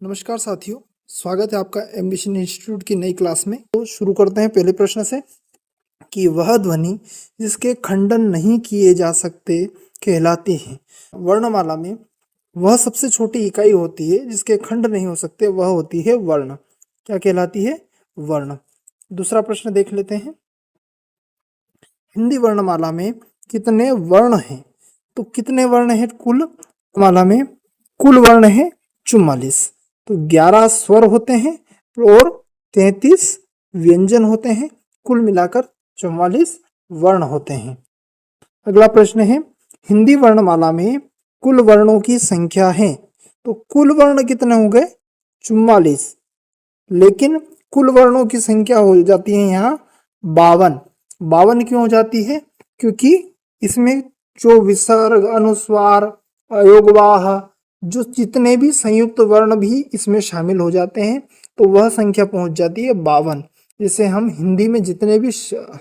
नमस्कार साथियों, स्वागत है आपका एम्बिशन इंस्टीट्यूट की नई क्लास में। तो शुरू करते हैं पहले प्रश्न से कि वह ध्वनि जिसके खंडन नहीं किए जा सकते कहलाती है। वर्णमाला में वह सबसे छोटी इकाई होती है जिसके खंड नहीं हो सकते, वह होती है वर्ण। क्या कहलाती है? वर्ण। दूसरा प्रश्न देख लेते हैं। हिंदी वर्णमाला में कितने वर्ण हैं? तो कितने वर्ण हैं कुल माला में? कुल वर्ण है 44। तो 11 स्वर होते हैं और 33 व्यंजन होते हैं। कुल मिलाकर 44 वर्ण होते हैं। अगला प्रश्न है, हिंदी वर्णमाला में कुल वर्णों की संख्या है। तो कुल वर्ण कितने हो गए? 44। लेकिन कुल वर्णों की संख्या हो जाती है यहाँ 52। 52 क्यों हो जाती है? क्योंकि इसमें जो विसर्ग, अनुस्वार, अयोगवाह, जो जितने भी संयुक्त वर्ण भी इसमें शामिल हो जाते हैं, तो वह संख्या पहुंच जाती है 52। जैसे हम हिंदी में जितने भी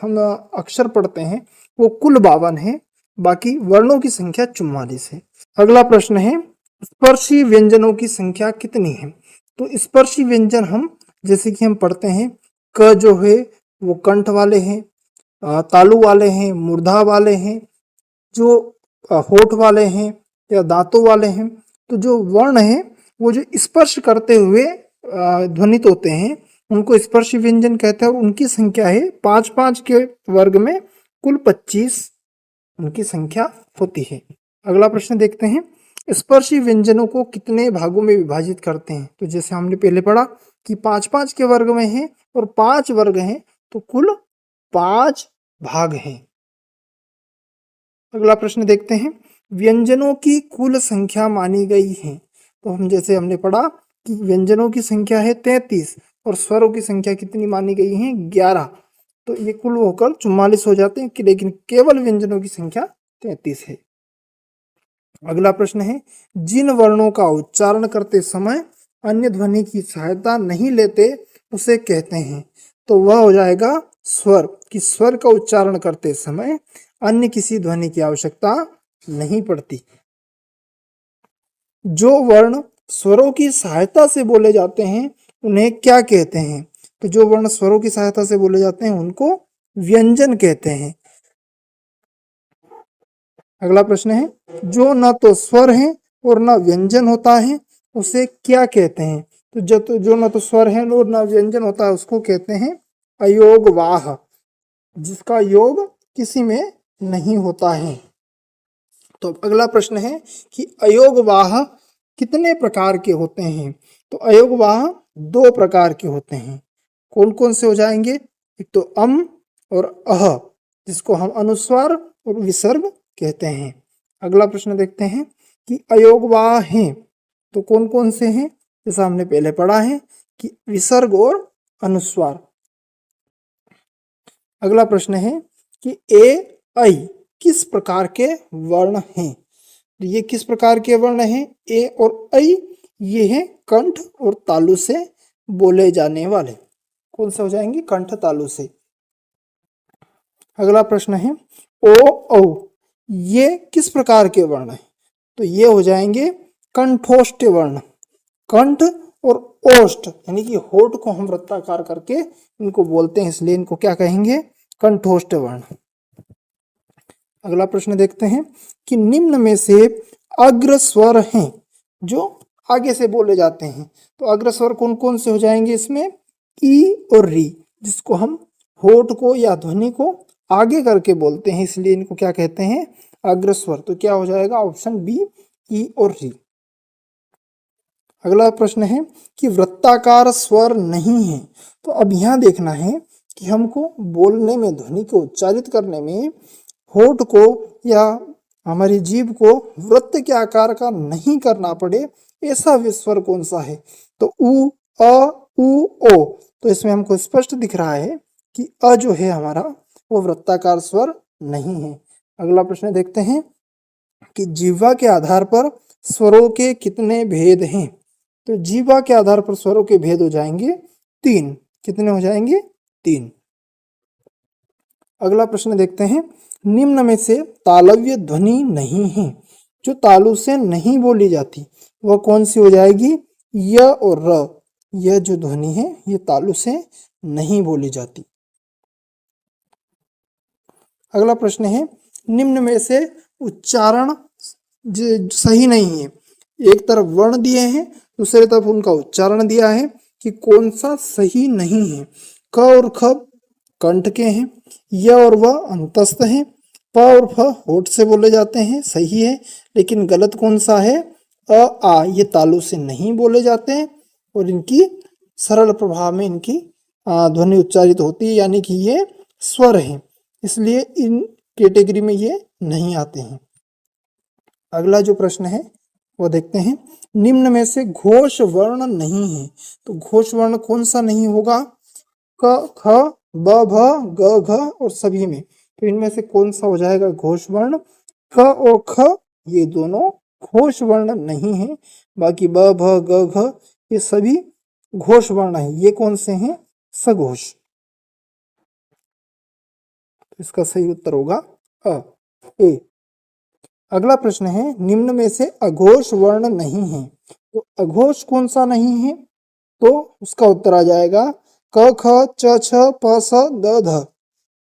हम अक्षर पढ़ते हैं वो कुल 52 है, बाकी वर्णों की संख्या 44 है। अगला प्रश्न है, स्पर्शी व्यंजनों की संख्या कितनी है? तो स्पर्शी व्यंजन हम जैसे कि हम पढ़ते हैं, क जो है वो कंठ वाले हैं, तालु वाले हैं, मूर्धा वाले हैं, जो होठ वाले हैं या दांतों वाले हैं। तो जो वर्ण है वो जो स्पर्श करते हुए ध्वनित होते हैं उनको स्पर्शी व्यंजन कहते हैं, और उनकी संख्या है 5-5 के वर्ग में कुल 25 उनकी संख्या होती है। अगला प्रश्न देखते हैं, स्पर्शी व्यंजनों को कितने भागों में विभाजित करते हैं? तो जैसे हमने पहले पढ़ा कि 5-5 के वर्ग में है और 5 वर्ग हैं, तो कुल 5 भाग हैं। अगला प्रश्न देखते हैं, व्यंजनों की कुल संख्या मानी गई है। तो हम जैसे हमने पढ़ा कि व्यंजनों की संख्या है 33 और स्वरों की संख्या कितनी मानी गई है? 11। तो ये कुल होकर 44 हो जाते हैं, लेकिन केवल व्यंजनों की संख्या 33 है। अगला प्रश्न है, जिन वर्णों का उच्चारण करते समय अन्य ध्वनि की सहायता नहीं लेते उसे कहते हैं। तो वह हो जाएगा स्वर, कि स्वर का उच्चारण करते समय अन्य किसी ध्वनि की आवश्यकता नहीं पड़ती। जो वर्ण स्वरों की सहायता से बोले जाते हैं उन्हें क्या कहते हैं? तो जो वर्ण स्वरों की सहायता से बोले जाते हैं उनको व्यंजन कहते हैं। अगला प्रश्न है, जो न तो स्वर है और न व्यंजन होता है उसे क्या कहते हैं? तो जो न तो स्वर है और न व्यंजन होता है उसको कहते हैं अयोगवाह, जिसका योग किसी में नहीं होता है। तो अगला प्रश्न है कि अयोगवाह कितने प्रकार के होते हैं? तो अयोगवाह 2 प्रकार के होते हैं। कौन कौन से हो जाएंगे? एक तो अम और अह, जिसको हम अनुस्वार और विसर्ग कहते हैं। अगला प्रश्न देखते हैं कि अयोगवाह हैं तो कौन कौन से हैं? जैसा हमने पहले पढ़ा है कि विसर्ग और अनुस्वार। अगला प्रश्न है कि ए ऐ किस प्रकार के वर्ण हैं? तो ये किस प्रकार के वर्ण हैं? ए और ऐ ये हैं कंठ और तालु से बोले जाने वाले। कौन से हो जाएंगे? कंठ तालु से। अगला प्रश्न है, ओ औ ये किस प्रकार के वर्ण हैं? तो ये हो जाएंगे कंठोष्ठ वर्ण। कंठ और ओष्ठ यानी कि होठ को हम वृत्ताकार करके इनको बोलते हैं, इसलिए इनको क्या कहेंगे? कंठोष्ठ वर्ण। अगला प्रश्न देखते हैं कि निम्न में से अग्र स्वर हैं जो आगे से बोले जाते हैं। तो अग्र स्वर कौन कौन से हो जाएंगे इसमें? ई और री, जिसको हम होठ को या ध्वनि को आगे करके बोलते हैं, इसलिए इनको क्या कहते हैं? अग्र स्वर। तो क्या हो जाएगा? ऑप्शन बी, ई और री। अगला प्रश्न है कि वृत्ताकार स्वर नहीं है। तो अब यहाँ देखना है कि हमको बोलने में, ध्वनि को उच्चारित करने में होठ को या हमारी जीभ को वृत्त के आकार का नहीं करना पड़े, ऐसा स्वर कौन सा है? तो उ, अ, उ, ओ। तो इसमें हमको स्पष्ट दिख रहा है कि अ जो है हमारा वो वृत्ताकार स्वर नहीं है। अगला प्रश्न देखते हैं कि जिह्वा के आधार पर स्वरों के कितने भेद हैं? तो जिह्वा के आधार पर स्वरों के भेद हो जाएंगे 3। कितने हो जाएंगे? 3। अगला प्रश्न देखते हैं, निम्न में से तालव्य ध्वनि नहीं है, जो तालु से नहीं बोली जाती, वह कौन सी हो जाएगी? य और र, यह जो ध्वनि है ये तालु से नहीं बोली जाती। अगला प्रश्न है, निम्न में से उच्चारण सही नहीं है। एक तरफ वर्ण दिए हैं, दूसरी तरफ उनका उच्चारण दिया है कि कौन सा सही नहीं है। क और ख कंठ के हैं, य और व अंतस्थ हैं, प और फ होठ से बोले जाते हैं, सही है। लेकिन गलत कौन सा है? अ आ, ये तालु से नहीं बोले जाते हैं और इनकी सरल प्रभाव में इनकी ध्वनि उच्चारित होती है, यानी कि ये स्वर है, इसलिए इन कैटेगरी में ये नहीं आते हैं। अगला जो प्रश्न है वो देखते हैं, निम्न में से घोष वर्ण नहीं है, तो घोष वर्ण कौन सा नहीं होगा? क ख ब भ ग घ और सभी में, तो इनमें से कौन सा हो जाएगा घोष वर्ण? क और ख ये दोनों घोष वर्ण नहीं है, बाकी ब भ ग घ ये सभी घोष वर्ण है। ये कौन से हैं? सघोष। इसका सही उत्तर होगा अ ए। अगला प्रश्न है, निम्न में से अघोष वर्ण नहीं है, तो अघोष कौन सा नहीं है? तो उसका उत्तर आ जाएगा क ख च छ प स द ध।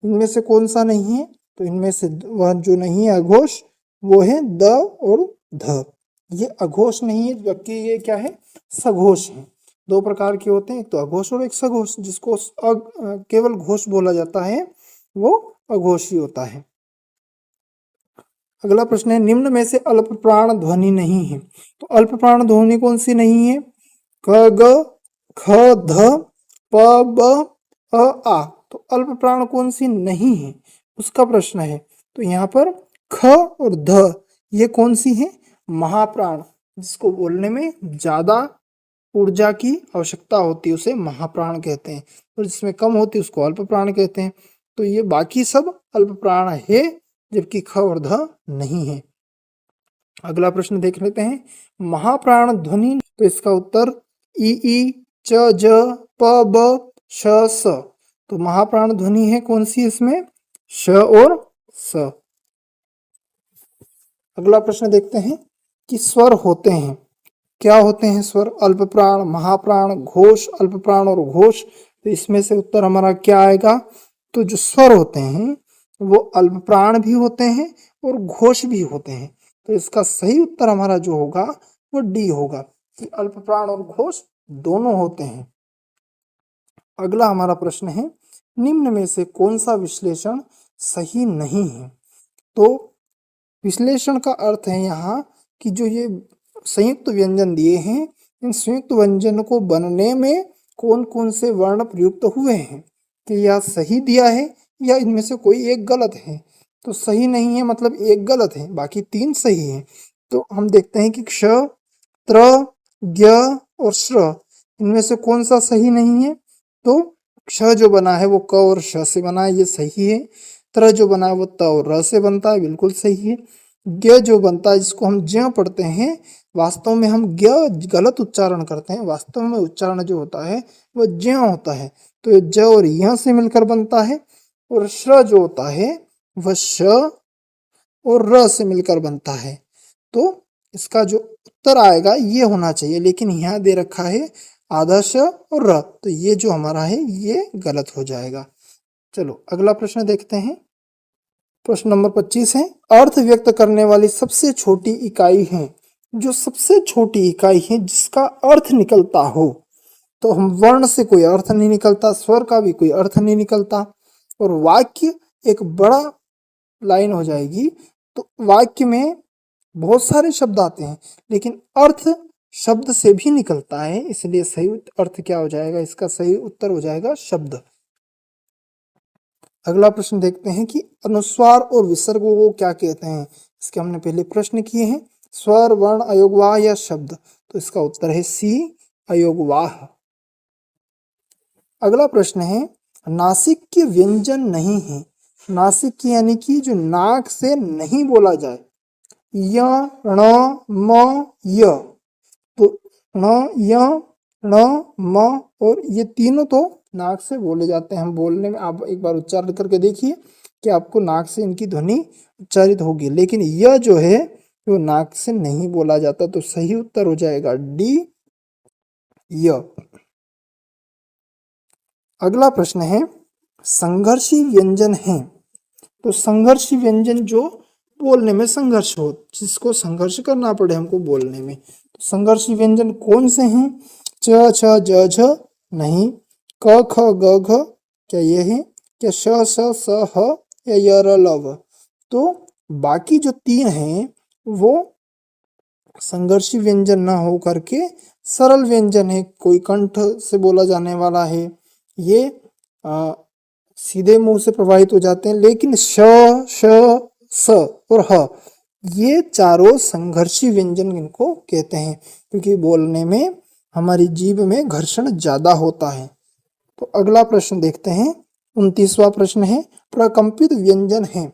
इनमें से कौन सा नहीं है? तो इनमें से वह जो नहीं है अघोष वो है द और ध। ये अघोष नहीं है, जबकि ये क्या है? सघोष है। दो प्रकार के होते हैं, एक तो अघोष और एक सघोष। जिसको केवल घोष बोला जाता है वो अघोष ही होता है। अगला प्रश्न है, निम्न में से अल्प प्राण ध्वनि नहीं है, तो अल्प प्राण ध्वनि कौन सी नहीं है? क ग ख ध प ब अ आ, तो अल्प प्राण कौन सी नहीं है उसका प्रश्न है। तो यहाँ पर ख और ध ये कौन सी है? महाप्राण, जिसको बोलने में ज्यादा ऊर्जा की आवश्यकता होती है उसे महाप्राण कहते हैं, और जिसमें कम होती है उसको अल्प प्राण कहते हैं। तो ये बाकी सब अल्प प्राण है, जबकि ख और ध नहीं है। अगला प्रश्न देख लेते हैं, महाप्राण ध्वनि, तो इसका उत्तर ई च ज प ब श स। तो महाप्राण ध्वनि है कौन सी इसमें? श और स। अगला प्रश्न देखते हैं कि स्वर होते हैं, क्या होते हैं स्वर? अल्प प्राण, महाप्राण, घोष, अल्प प्राण और घोष। तो इसमें से उत्तर हमारा क्या आएगा? तो जो स्वर होते हैं वो अल्प प्राण भी होते हैं और घोष भी होते हैं। तो इसका सही उत्तर हमारा जो होगा वो डी होगा, कि अल्प प्राण और घोष दोनों होते हैं। अगला हमारा प्रश्न है, निम्न में से कौन सा विश्लेषण सही नहीं है? तो विश्लेषण का अर्थ है यहाँ कि जो ये संयुक्त व्यंजन दिए हैं, इन संयुक्त व्यंजन को बनने में कौन कौन से वर्ण प्रयुक्त हुए हैं, कि यह सही दिया है या इनमें से कोई एक गलत है। तो सही नहीं है मतलब एक गलत है, बाकी तीन सही है। तो हम देखते हैं कि क्ष, त्र, ज्ञ और श्र, इनमें से कौन सा सही नहीं है? तो क्ष जो बना है वो क और श से बना है, ये सही है। त्र जो बना है वो त और र से बनता है, बिल्कुल सही है। ज्ञ जो बनता है, जिसको हम ज्ञ पढ़ते हैं, वास्तव में हम ज्ञ गलत उच्चारण करते हैं, वास्तव में उच्चारण जो होता है वो ज्ञ होता है। तो ज और य से मिलकर बनता है, और श्र जो होता है वह श और र से मिलकर बनता है। तो इसका जो उत्तर आएगा ये होना चाहिए, लेकिन यहाँ दे रखा है आधा श और र, तो ये जो हमारा है ये गलत हो जाएगा। चलो अगला प्रश्न देखते हैं। प्रश्न नंबर 25 है, अर्थ व्यक्त करने वाली सबसे छोटी इकाई है। जो सबसे छोटी इकाई है जिसका अर्थ निकलता हो, तो हम वर्ण से कोई अर्थ नहीं निकलता, स्वर का भी कोई अर्थ नहीं निकलता, और वाक्य एक बड़ा लाइन हो जाएगी। तो वाक्य में बहुत सारे शब्द आते हैं, लेकिन अर्थ शब्द से भी निकलता है, इसलिए सही अर्थ क्या हो जाएगा? इसका सही उत्तर हो जाएगा शब्द। अगला प्रश्न देखते हैं कि अनुस्वार और विसर्गों को क्या कहते हैं। इसके हमने पहले प्रश्न किए हैं, स्वर, वर्ण, अयोगवाह या शब्द। तो इसका उत्तर है सी, अयोगवाह। अगला प्रश्न है, नासिक के व्यंजन नहीं है। नासिक की यानी कि जो नाक से नहीं बोला जाए, य, ण, म, य। तो ण, य, ण, म और ये तीनों तो नाक से बोले जाते हैं। हम बोलने में आप एक बार उच्चारण करके देखिए कि आपको नाक से इनकी ध्वनि उच्चारित होगी, लेकिन यह जो है वो नाक से नहीं बोला जाता। तो सही उत्तर हो जाएगा डी, य। अगला प्रश्न है संघर्षी व्यंजन है। तो संघर्षी व्यंजन जो बोलने में संघर्ष हो, जिसको संघर्ष करना पड़े हमको बोलने में, तो संघर्षी व्यंजन कौन से हैं? च छ ज झ नहीं, क ख ग घ क्या ये है, क्या श स स ह या य र ल व? तो बाकी जो तीन हैं वो संघर्षी व्यंजन ना हो करके सरल व्यंजन है, कोई कंठ से बोला जाने वाला है, ये सीधे मुंह से प्रवाहित हो जाते हैं। लेकिन श, श, स और ह ये चारों संघर्षी व्यंजन इनको कहते हैं, क्योंकि बोलने में हमारी जीभ में घर्षण ज्यादा होता है। तो अगला प्रश्न देखते हैं, 29वां प्रश्न है प्रकंपित व्यंजन है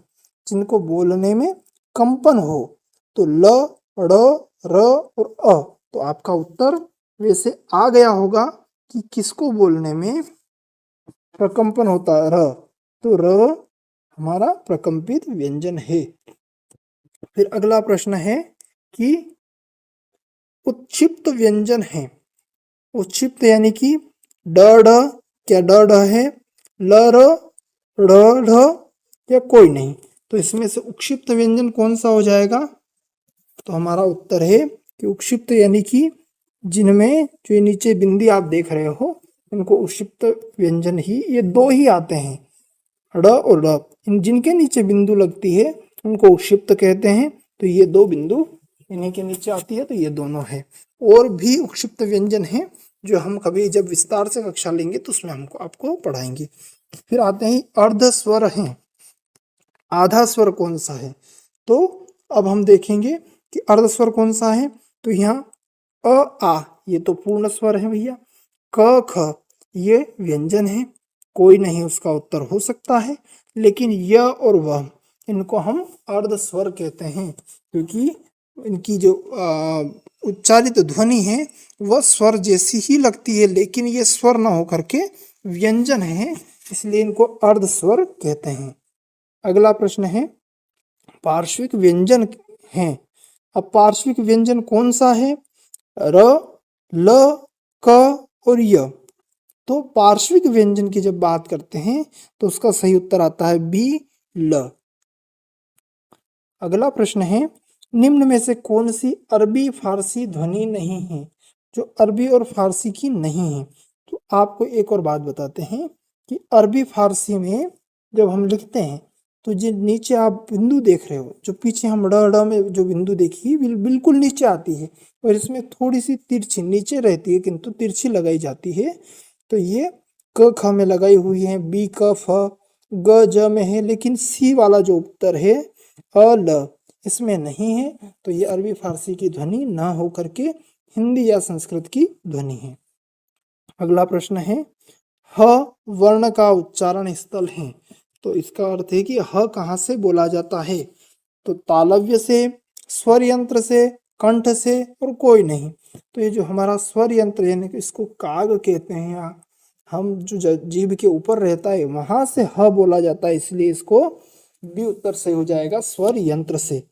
जिनको बोलने में कंपन हो। तो ल, ड़, र और अ। तो आपका उत्तर वैसे आ गया होगा कि किसको बोलने में प्रकंपन होता है, र। तो र हमारा प्रकंपित व्यंजन है। फिर अगला प्रश्न है कि उत्क्षिप्त व्यंजन है। उत्क्षिप्त यानी कि ड ढ, क्या ड ढ है, ल र, ढ़ ढ या कोई नहीं। तो इसमें से उत्क्षिप्त व्यंजन कौन सा हो जाएगा? तो हमारा उत्तर है कि उत्क्षिप्त यानी कि जिनमें जो ये नीचे बिंदी आप देख रहे हो इनको उत्क्षिप्त व्यंजन ही, ये दो ही आते हैं, ड़ और ड़। इन जिनके नीचे बिंदु लगती है उनको उत्क्षिप्त कहते हैं। तो ये दो बिंदु इन्हीं के नीचे आती है, तो ये दोनों है। और भी उत्क्षिप्त व्यंजन है जो हम कभी जब विस्तार से कक्षा लेंगे तो उसमें हमको आपको पढ़ाएंगे। फिर आते हैं अर्ध स्वर हैं। आधा स्वर कौन सा है? तो अब हम देखेंगे कि अर्ध स्वर कौन सा है। तो यहाँ अ आ ये तो पूर्ण स्वर है भैया, क ख ये व्यंजन है, कोई नहीं उसका उत्तर हो सकता है। लेकिन य और व इनको हम अर्ध स्वर कहते हैं, क्योंकि इनकी जो उच्चारित ध्वनि है वह स्वर जैसी ही लगती है, लेकिन ये स्वर ना होकर के व्यंजन है, इसलिए इनको अर्ध स्वर कहते हैं। अगला प्रश्न है पार्श्विक व्यंजन है। अब पार्श्विक व्यंजन कौन सा है? र, ल, क और य। तो पार्श्विक व्यंजन की जब बात करते हैं तो उसका सही उत्तर आता है बी, ल। अगला प्रश्न है निम्न में से कौन सी अरबी फारसी ध्वनि नहीं है, जो अरबी और फारसी की नहीं है। तो आपको एक और बात बताते हैं कि अरबी फारसी में जब हम लिखते हैं तो जो नीचे आप बिंदु देख रहे हो, जो पीछे हम ड़ में जो बिंदु देखी बिल्कुल नीचे आती है, और इसमें थोड़ी सी तिरछी नीचे रहती है किंतु तिरछी लगाई जाती है। तो ये क ख में लगाई हुई है, बी क फ ग ज में है, लेकिन सी वाला जो उत्तर है अ ल इसमें नहीं है। तो ये अरबी फारसी की ध्वनि ना हो करके हिंदी या संस्कृत की ध्वनि है। अगला प्रश्न है ह वर्ण का उच्चारण स्थल है। तो इसका अर्थ है कि ह कहाँ से बोला जाता है? तो तालव्य से, स्वर यंत्र से, कंठ से और कोई नहीं। तो ये जो हमारा स्वर यंत्र यानी कि इसको काग कहते हैं, या हम जो जीभ के ऊपर रहता है वहां से ह बोला जाता है, इसलिए इसको बी उत्तर से हो जाएगा, स्वर यंत्र से।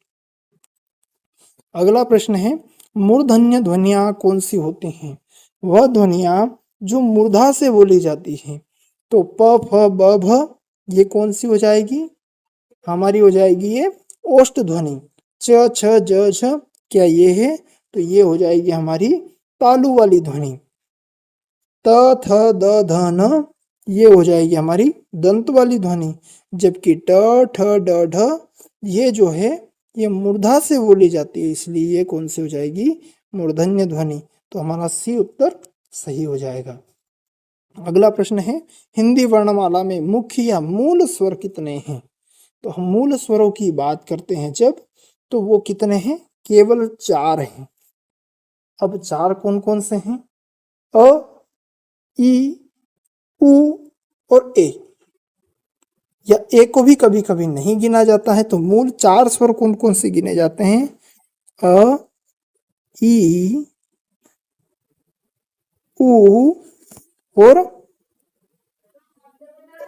अगला प्रश्न है मूर्धन्य ध्वनियां कौन सी होती हैं? वह ध्वनियां जो मूर्धा से बोली जाती हैं। तो प फ ब भ ये कौन सी हो जाएगी? हमारी हो जाएगी ये ओष्ठ ध्वनि। च छ ज झ क्या ये है? तो ये हो जाएगी हमारी तालु वाली ध्वनि। त थ द ध न ये हो जाएगी हमारी दंत वाली ध्वनि। जबकि ट ठ ड ढ ये जो है ये मूर्धा से बोली जाती है, इसलिए ये कौन सी हो जाएगी? मूर्धन्य ध्वनि। तो हमारा सी उत्तर सही हो जाएगा। अगला प्रश्न है हिंदी वर्णमाला में मुख्य या मूल स्वर कितने हैं? तो हम मूल स्वरों की बात करते हैं जब, तो वो कितने हैं? केवल 4 हैं। अब 4 कौन कौन से हैं? अ, ई, उ और ए। या ए को भी कभी कभी नहीं गिना जाता है। तो मूल 4 स्वर कौन कौन से गिने जाते हैं? अ, ई, उ और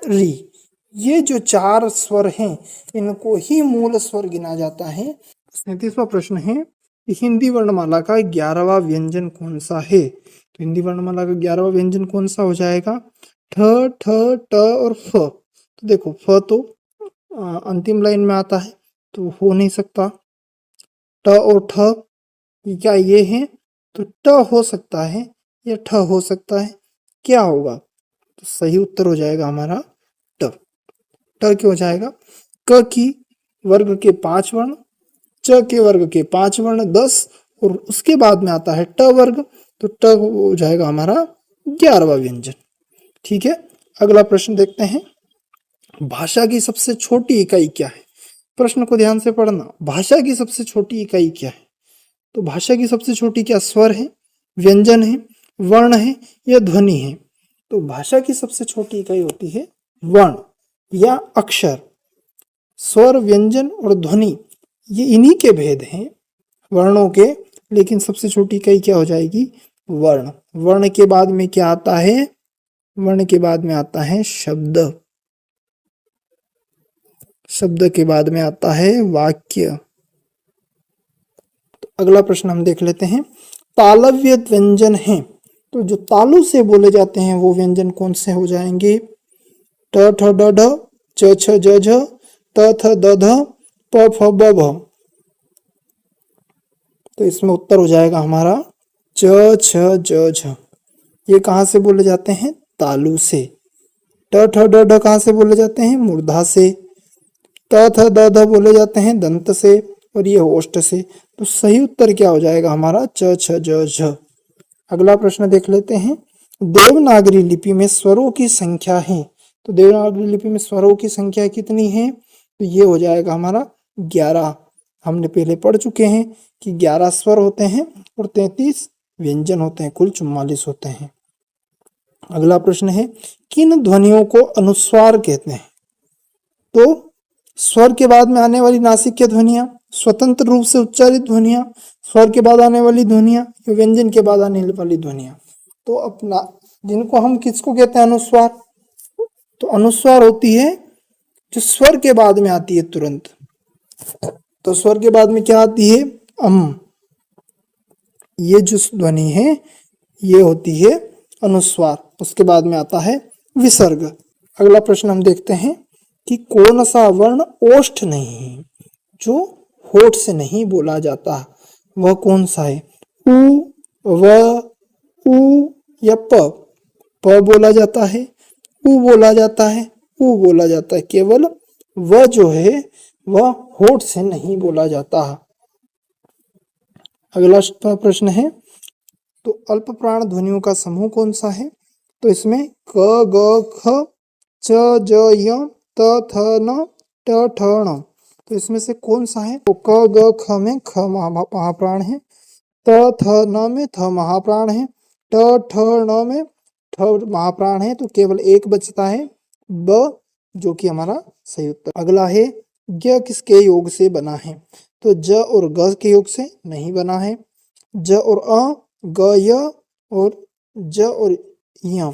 री। ये जो 4 स्वर हैं इनको ही मूल स्वर गिना जाता है। 37वां प्रश्न है हिंदी वर्णमाला का 11वां व्यंजन कौन सा है? तो हिंदी वर्णमाला का 11वां व्यंजन कौन सा हो जाएगा? ठ, ठ, ट और फ। तो देखो फ तो अंतिम लाइन में आता है तो हो नहीं सकता। ट और ठ क्या ये है? तो ट हो सकता है या ठ हो सकता है, क्या होगा? तो सही उत्तर हो जाएगा हमारा ट। ट क्यों हो जाएगा? क की वर्ग के 5 वर्ण, च के वर्ग के 5 वर्ण 10 और उसके बाद में आता है ट वर्ग, तो ट हो जाएगा हमारा 11वां व्यंजन। ठीक है, अगला प्रश्न देखते हैं। भाषा की सबसे छोटी इकाई क्या है? प्रश्न को ध्यान से पढ़ना। भाषा की सबसे छोटी इकाई क्या है? तो भाषा की सबसे छोटी क्या स्वर है, व्यंजन है, वर्ण है या ध्वनि है? तो भाषा की सबसे छोटी इकाई होती है वर्ण या अक्षर। स्वर, व्यंजन और ध्वनि ये इन्हीं के भेद हैं वर्णों के, लेकिन सबसे छोटी इकाई क्या हो जाएगी? वर्ण। वर्ण के बाद में क्या आता है? वर्ण के बाद में आता है शब्द। शब्द के बाद में आता है वाक्य। तो अगला प्रश्न हम देख लेते हैं। तालव्य व्यंजन है, तो जो तालु से बोले जाते हैं वो व्यंजन कौन से हो जाएंगे? ट ठ ड ढ, च छ ज झ, त थ द ध, प फ ब भ। तो इसमें उत्तर हो जाएगा हमारा च छ ज झ। ये कहाँ से बोले जाते हैं? तालु से। ट ठ ड ढ कहाँ से बोले जाते हैं? मूर्धा से। त थ द ध बोले जाते हैं दंत से और ये ओष्ठ से। तो सही उत्तर क्या हो जाएगा हमारा? च छ ज झ। अगला प्रश्न देख लेते हैं। देवनागरी लिपि में स्वरों की संख्या है, तो देवनागरी लिपि में स्वरों की संख्या कितनी है? तो ये हो जाएगा हमारा 11। हमने पहले पढ़ चुके हैं कि 11 स्वर होते हैं और 33 व्यंजन होते हैं, कुल 44 होते हैं। अगला प्रश्न है, किन ध्वनियों को अनुस्वार कहते हैं? तो स्वर के बाद में आने वाली नासिक्य ध्वनियां, स्वतंत्र रूप से उच्चारित ध्वनियां, स्वर के बाद आने वाली ध्वनियां, व्यंजन के बाद आने वाली ध्वनियां। तो अपना जिनको हम किसको कहते हैं? अनुस्वार। तो अनुस्वार होती है जो स्वर के बाद में आती है तुरंत। तो स्वर के बाद में क्या आती है? अम। ये जो ध्वनि है ये होती है अनुस्वार। उसके बाद में आता है विसर्ग। अगला प्रश्न हम देखते हैं कि कौन सा वर्ण ओष्ठ नहीं है, जो होठ से नहीं बोला जाता, वह कौन सा है? उ, व, उ या प? प बोला जाता है, उ बोला जाता है, उ बोला जाता है। केवल व जो है वह होठ से नहीं बोला जाता। अगला प्रश्न है, तो अल्प प्राण ध्वनियों का समूह कौन सा है? तो इसमें क, ग, ख, च, ज, य, त, थ, न, ट, ठ, ण। तो इसमें से कौन सा है? तो क, ग, ख में ख महाप्राण है, त, थ, न में थ महाप्राण है, ट, ठ, ण में ठ महाप्राण है। तो केवल एक बचता है ब, जो कि हमारा सही उत्तर। अगला है, ग किसके योग से बना है? तो ज और ग के योग से नहीं बना है। ज और अ, ग, य और ज और य।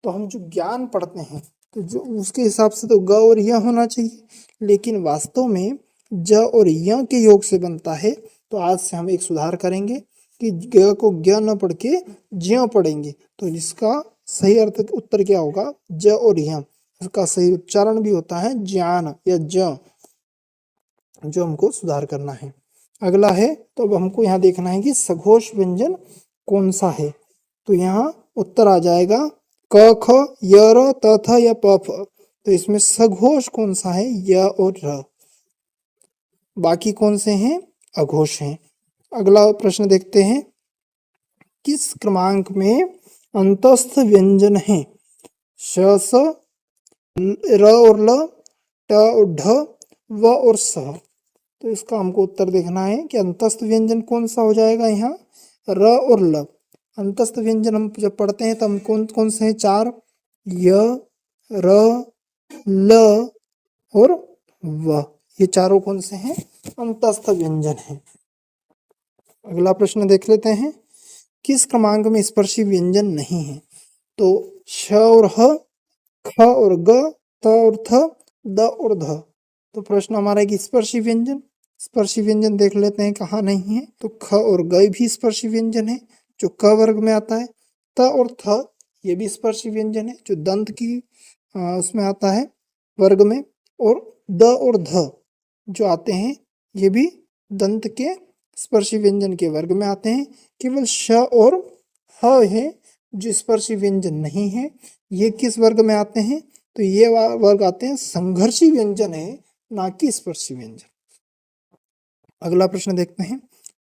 तो हम जो ज्ञान पढ़ते हैं तो जो उसके हिसाब से तो ग और य होना चाहिए, लेकिन वास्तव में ज और य के योग से बनता है। तो आज से हम एक सुधार करेंगे कि ग को ज्ञ न पढ़ के ज्य पढ़ेंगे। तो इसका सही अर्थ उत्तर क्या होगा? ज और य। इसका सही उच्चारण भी होता है ज्ञान या ज, जो हमको सुधार करना है। अगला है, तो अब हमको यहाँ देखना है कि सघोष व्यंजन कौन सा है। तो यहाँ उत्तर आ जाएगा क, ख, य, र, त, थ या प, फ। तो इसमें सघोष कौन सा है? य और र। बाकी कौन से हैं? अघोष हैं। अगला प्रश्न देखते हैं, किस क्रमांक में अंतस्थ व्यंजन है? श, स, र और ल, ट और ढ, व और स। तो इसका हमको उत्तर देखना है कि अंतस्थ व्यंजन कौन सा हो जाएगा यहाँ? र और ल। अंतस्थ व्यंजन हम जब पढ़ते हैं तो हम कौन कौन से हैं? 4, य, र, ल और व। ये चारों कौन से हैं? अंतस्थ व्यंजन हैं। अगला प्रश्न देख लेते हैं, किस क्रमांक में स्पर्शी व्यंजन नहीं है? तो श और ह, ख और ग, त और थ, द और ध। तो प्रश्न हमारा है कि स्पर्शी व्यंजन स्पर्शी व्यंजन देख लेते हैं कहाँ नहीं है। तो ख और ग भी स्पर्शी व्यंजन है जो क वर्ग में आता है। त और थ ये भी स्पर्शी व्यंजन है जो दंत की उसमें आता है वर्ग में। और द और ध जो आते हैं ये भी दंत के स्पर्शी व्यंजन के वर्ग में आते हैं। केवल श और ह है जो स्पर्शी व्यंजन नहीं है। ये किस वर्ग में आते हैं? तो ये वर्ग आते हैं संघर्षी व्यंजन है, ना कि स्पर्शी व्यंजन। अगला प्रश्न देखते हैं,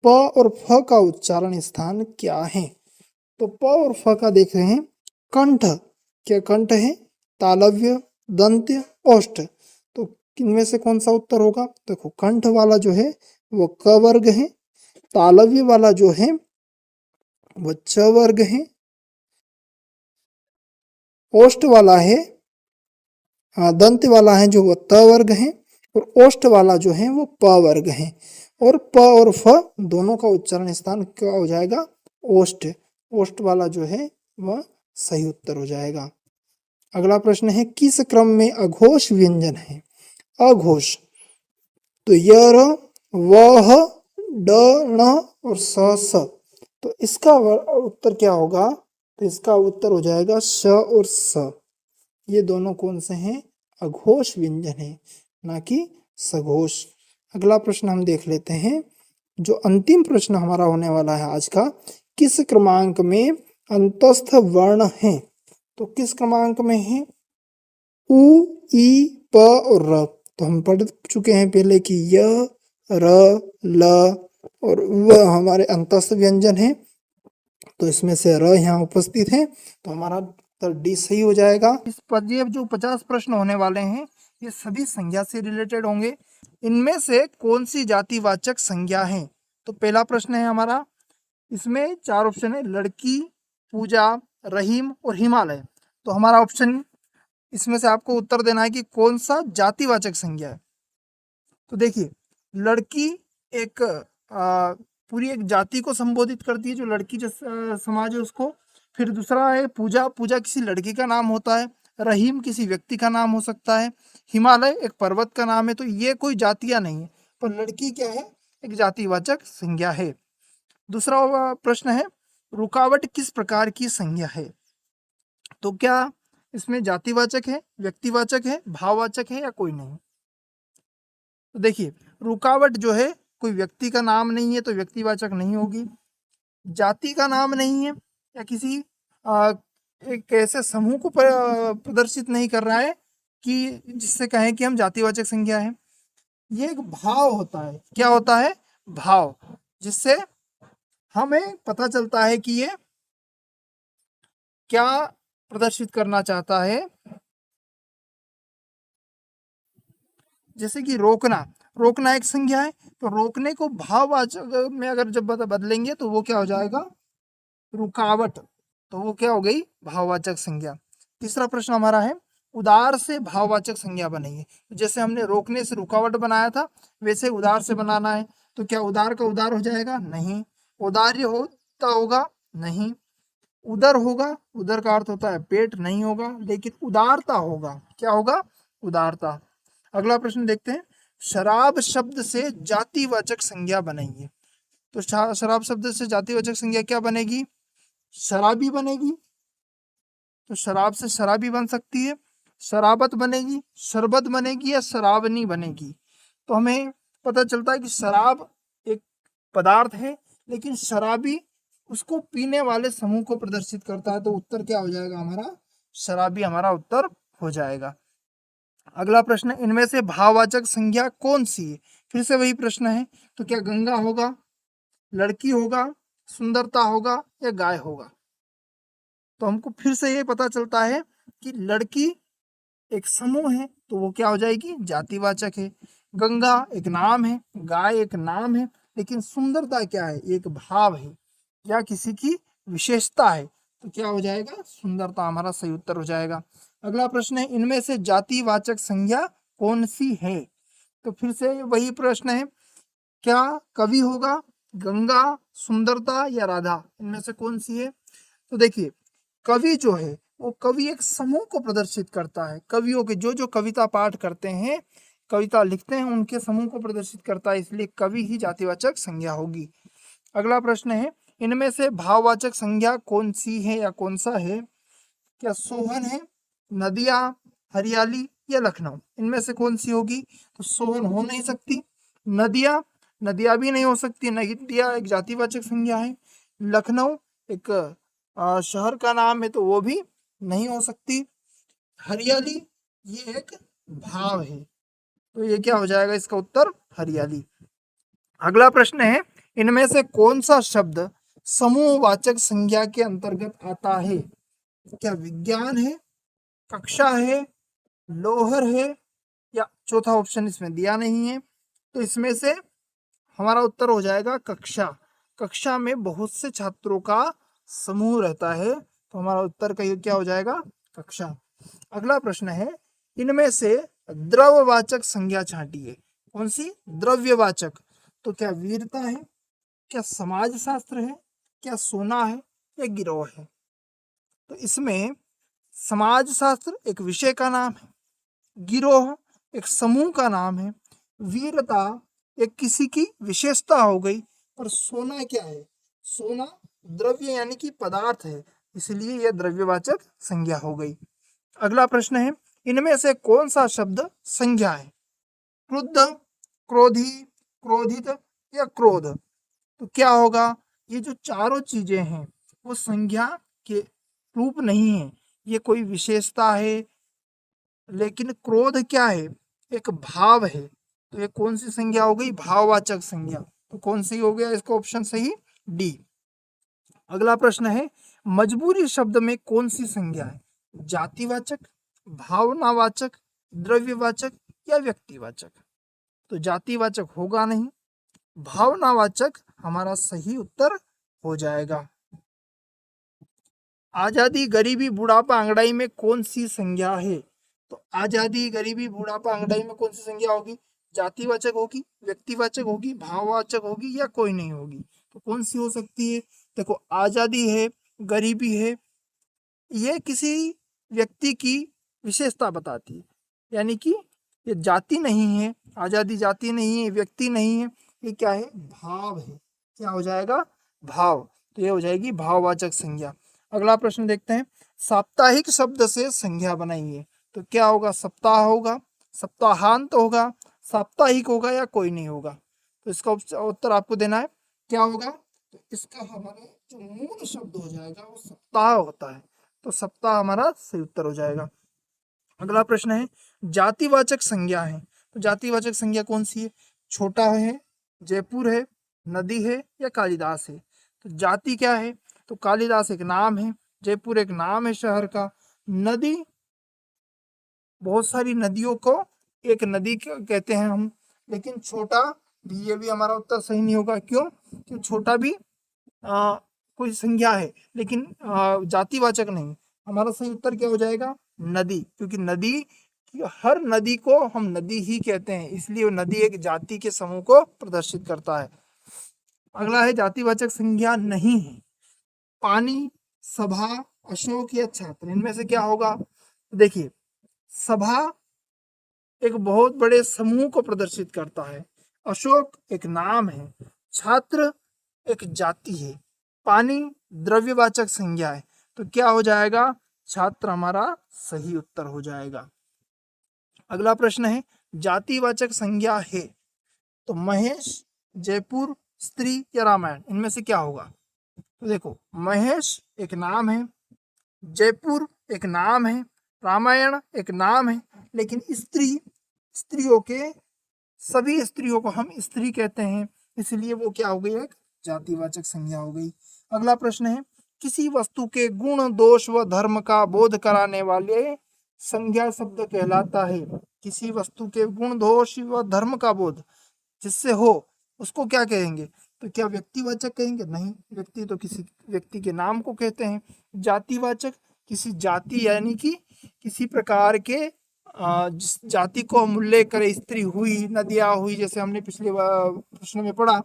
प और फ का उच्चारण स्थान क्या है? तो प और फ का देख रहे हैं, कंठ। क्या कंठ है? तालव्य, दंत्य, ओष्ठ। तो इनमें से कौन सा उत्तर होगा? देखो, कंठ वाला जो है वो क वर्ग है, तालव्य वाला जो है वो च वर्ग है, ओष्ठ वाला है, दंत वाला है जो वो त वर्ग है, और ओष्ठ वाला जो है वो प वर्ग है। और प और फ दोनों का उच्चारण स्थान क्या हो जाएगा? ओष्ठ। ओष्ठ वाला जो है वह सही उत्तर हो जाएगा। अगला प्रश्न है, किस क्रम में अघोष व्यंजन है? अघोष, तो य र, व ह, ड ण और स। तो इसका उत्तर क्या होगा? तो इसका उत्तर हो जाएगा श और स। ये दोनों कौन से हैं? अघोष व्यंजन है, ना कि सघोष। अगला प्रश्न हम देख लेते हैं, जो अंतिम प्रश्न हमारा होने वाला है आज का, किस क्रमांक में अंतस्थ वर्ण है? तो किस क्रमांक में है? उ, ई, प और र। तो हम पढ़ चुके हैं पहले कि य, र, ल और व हमारे अंतस्थ व्यंजन है। तो इसमें से र यहाँ उपस्थित है, तो हमारा उत्तर डी सही हो जाएगा। इस पर ये जो 50 प्रश्न होने वाले हैं ये सभी संज्ञा से रिलेटेड होंगे। इनमें से कौन सी जातिवाचक संज्ञा है? तो पहला प्रश्न है हमारा, इसमें 4 ऑप्शन है, लड़की, पूजा, रहीम और हिमालय। तो हमारा ऑप्शन इसमें से आपको उत्तर देना है कि कौन सा जातिवाचक संज्ञा है। तो देखिए, लड़की एक पूरी एक जाति को संबोधित करती है, जो लड़की जो समाज है उसको। फिर दूसरा है पूजा, पूजा किसी लड़की का नाम होता है। रहीम किसी व्यक्ति का नाम हो सकता है। हिमालय एक पर्वत का नाम है। तो ये कोई जातियां नहीं है, पर लड़की क्या है? एक जातिवाचक संज्ञा है। दूसरा प्रश्न है, रुकावट किस प्रकार की संज्ञा है? तो क्या इसमें जातिवाचक है, व्यक्तिवाचक है, भाववाचक है, या कोई नहीं? तो देखिए, रुकावट जो है कोई व्यक्ति का नाम नहीं है तो व्यक्तिवाचक नहीं होगी। जाति का नाम नहीं है या किसी एक ऐसे समूह को प्रदर्शित नहीं कर रहा है कि जिससे कहें कि हम जातिवाचक संज्ञा है। ये एक भाव होता है। क्या होता है? भाव, जिससे हमें पता चलता है कि ये क्या प्रदर्शित करना चाहता है। जैसे कि रोकना, रोकना एक संज्ञा है, तो रोकने को भाववाचक में अगर जब बदलेंगे तो वो क्या हो जाएगा? रुकावट। तो वो क्या हो गई? भाववाचक संज्ञा। तीसरा प्रश्न हमारा है, उदार से भाववाचक संज्ञा बनेगी। जैसे हमने रोकने से रुकावट बनाया था, वैसे उदार से बनाना है। तो क्या उदार का उदार हो जाएगा? नहीं। उदार्य होता होगा? नहीं। उदर होगा, उदर का अर्थ होता है पेट, नहीं होगा। लेकिन उदारता होगा। क्या होगा? उदारता। अगला प्रश्न देखते हैं, शराब शब्द से जातिवाचक संज्ञा बनेगी। तो शराब शब्द से जातिवाचक संज्ञा क्या बनेगी? शराबी बनेगी। तो शराब से शराबी बन सकती है, शराबत बनेगी, शरबत बनेगी, या शराबनी बनेगी। तो हमें पता चलता है कि शराब एक पदार्थ है, लेकिन शराबी उसको पीने वाले समूह को प्रदर्शित करता है। तो उत्तर क्या हो जाएगा हमारा? शराबी हमारा उत्तर हो जाएगा। अगला प्रश्न, इनमें से भाववाचक संज्ञा कौन सी है? फिर से वही प्रश्न है। तो क्या गंगा होगा, लड़की होगा, सुंदरता होगा, या गाय होगा? तो हमको फिर से ये पता चलता है कि लड़की एक समूह है, तो वो क्या हो जाएगी? जातिवाचक है। गंगा एक नाम है, गाय एक नाम है, लेकिन सुंदरता क्या है? एक भाव है या किसी की विशेषता है। तो क्या हो जाएगा? सुंदरता हमारा सही उत्तर हो जाएगा। अगला प्रश्न है, इनमें से जातिवाचक संज्ञा कौन सी है? तो फिर से वही प्रश्न है, क्या कवि होगा, गंगा, सुंदरता, या राधा? इनमें से कौन सी है? तो देखिए, कवि जो है वो कवि एक समूह को प्रदर्शित करता है। कवियों के जो जो कविता पाठ करते हैं कविता लिखते हैं उनके समूह को प्रदर्शित करता है, इसलिए कवि ही जातिवाचक संज्ञा होगी। अगला प्रश्न है, इनमें से भाववाचक संज्ञा कौन सी है या कौन सा है? क्या सोहन है, नदियां, हरियाली या लखनऊ? इनमें से कौन सी होगी? तो सोहन हो नहीं सकती, नदियां नदियां भी नहीं हो सकती, नदियां एक जातिवाचक संज्ञा है, लखनऊ एक शहर का नाम है तो वो भी नहीं हो सकती, हरियाली ये एक भाव है, तो ये क्या हो जाएगा इसका उत्तर? हरियाली। अगला प्रश्न है, इनमें से कौन सा शब्द समूहवाचक संज्ञा के अंतर्गत आता है? क्या विज्ञान है, कक्षा है, लोहर है या चौथा ऑप्शन इसमें दिया नहीं है, तो इसमें से हमारा उत्तर हो जाएगा कक्षा। कक्षा में बहुत से छात्रों का समूह रहता है, तो हमारा उत्तर का क्या हो जाएगा? कक्षा। अगला प्रश्न है, इनमें से द्रव्यवाचक संज्ञा छांटिए। कौन सी? द्रव्यवाचक। तो क्या वीरता है, क्या समाजशास्त्र है, क्या सोना है या गिरोह है? तो इसमें समाजशास्त्र एक विषय का नाम है, गिरोह एक समूह का नाम है, वीरता एक किसी की विशेषता हो गई, पर सोना क्या है? सोना द्रव्य यानी कि पदार्थ है, इसलिए यह द्रव्यवाचक संज्ञा हो गई। अगला प्रश्न है, इनमें से कौन सा शब्द संज्ञा है? क्रुद्ध, क्रोधी, क्रोधित या क्रोध? तो क्या होगा? ये जो चारों चीजें हैं वो संज्ञा के रूप नहीं है, ये कोई विशेषता है, लेकिन क्रोध क्या है? एक भाव है, तो ये कौन सी संज्ञा हो गई? भाववाचक संज्ञा। तो कौन सी हो गया इसका ऑप्शन सही? डी। अगला प्रश्न है, मजबूरी शब्द में कौन सी संज्ञा है? जातिवाचक, भावनावाचक, द्रव्यवाचक या व्यक्तिवाचक? तो जातिवाचक होगा नहीं, भावनावाचक हमारा सही उत्तर हो जाएगा। आजादी, गरीबी, बुढ़ापा, अंगड़ाई में कौन सी संज्ञा है? तो आजादी, गरीबी, बुढ़ापा, अंगड़ाई में कौन सी संज्ञा होगी? जातिवाचक होगी, व्यक्तिवाचक होगी, भाववाचक होगी या कोई नहीं होगी? तो कौन सी हो सकती है? देखो, आजादी है, गरीबी है, ये किसी व्यक्ति की विशेषता बताती है, यानी कि ये जाति नहीं है, आजादी जाति नहीं है, व्यक्ति नहीं है, ये क्या है? भाव है। क्या हो जाएगा? भाव। तो ये हो जाएगी भाववाचक संज्ञा। अगला प्रश्न देखते हैं, साप्ताहिक शब्द से संज्ञा बनाइए। तो क्या होगा? सप्ताह होगा, सप्ताहांत होगा, साप्ताहिक होगा या कोई नहीं होगा? तो इसका उत्तर आपको देना है। क्या होगा? तो इसका हमारा जो मूल शब्द हो जाएगा वो सप्ताह होता है, तो सप्ताह हमारा सही उत्तर हो जाएगा। अगला प्रश्न है, जातिवाचक संज्ञा है, तो जातिवाचक संज्ञा कौन सी है? छोटा है, जयपुर है, नदी है या कालिदास है? तो जाति क्या है? तो कालिदास एक नाम है, जयपुर एक नाम है शहर का, नदी बहुत सारी नदियों को एक नदी कहते हैं हम, लेकिन छोटा भी, ये भी हमारा उत्तर सही नहीं होगा। क्यों? क्यों छोटा भी कोई संज्ञा है, लेकिन जातिवाचक नहीं। हमारा सही उत्तर क्या हो जाएगा? नदी, क्योंकि नदी, हर नदी को हम नदी ही कहते हैं, इसलिए वो नदी एक जाति के समूह को प्रदर्शित करता है। अगला है, जातिवाचक संज्ञा नहीं है, पानी, सभा, अशोक या छात्र, इनमें से क्या होगा? देखिए, सभा एक बहुत बड़े समूह को प्रदर्शित करता है, अशोक एक नाम है, छात्र एक जाति है, पानी द्रव्यवाचक संज्ञा है, तो क्या हो जाएगा? छात्र हमारा सही उत्तर हो जाएगा। अगला प्रश्न है, जातिवाचक संज्ञा है, तो महेश, जयपुर, स्त्री या रामायण, इनमें से क्या होगा? तो देखो, महेश एक नाम है, जयपुर एक नाम है, रामायण एक नाम है, लेकिन स्त्री, स्त्रियों के सभी स्त्रियों को हम स्त्री कहते हैं, इसलिए वो क्या हो गई? एक जातिवाचक संज्ञा हो गई। अगला प्रश्न है, किसी वस्तु के गुण, दोष व धर्म का बोध कराने वाले संज्ञा शब्द कहलाता है। किसी वस्तु के गुण, दोष व धर्म का बोध जिससे हो, उसको क्या कहेंगे? तो क्या व्यक्तिवाचक कहेंगे? नहीं, व्यक्ति तो किसी व्यक्ति के नाम को कहते हैं। जातिवाचक किसी जाति यानी कि किसी प्रकार के जिस जाति को हम उल्लेख करें, स्त्री हुई, नदियां हुई, जैसे हमने पिछले प्रश्न में पढ़ा,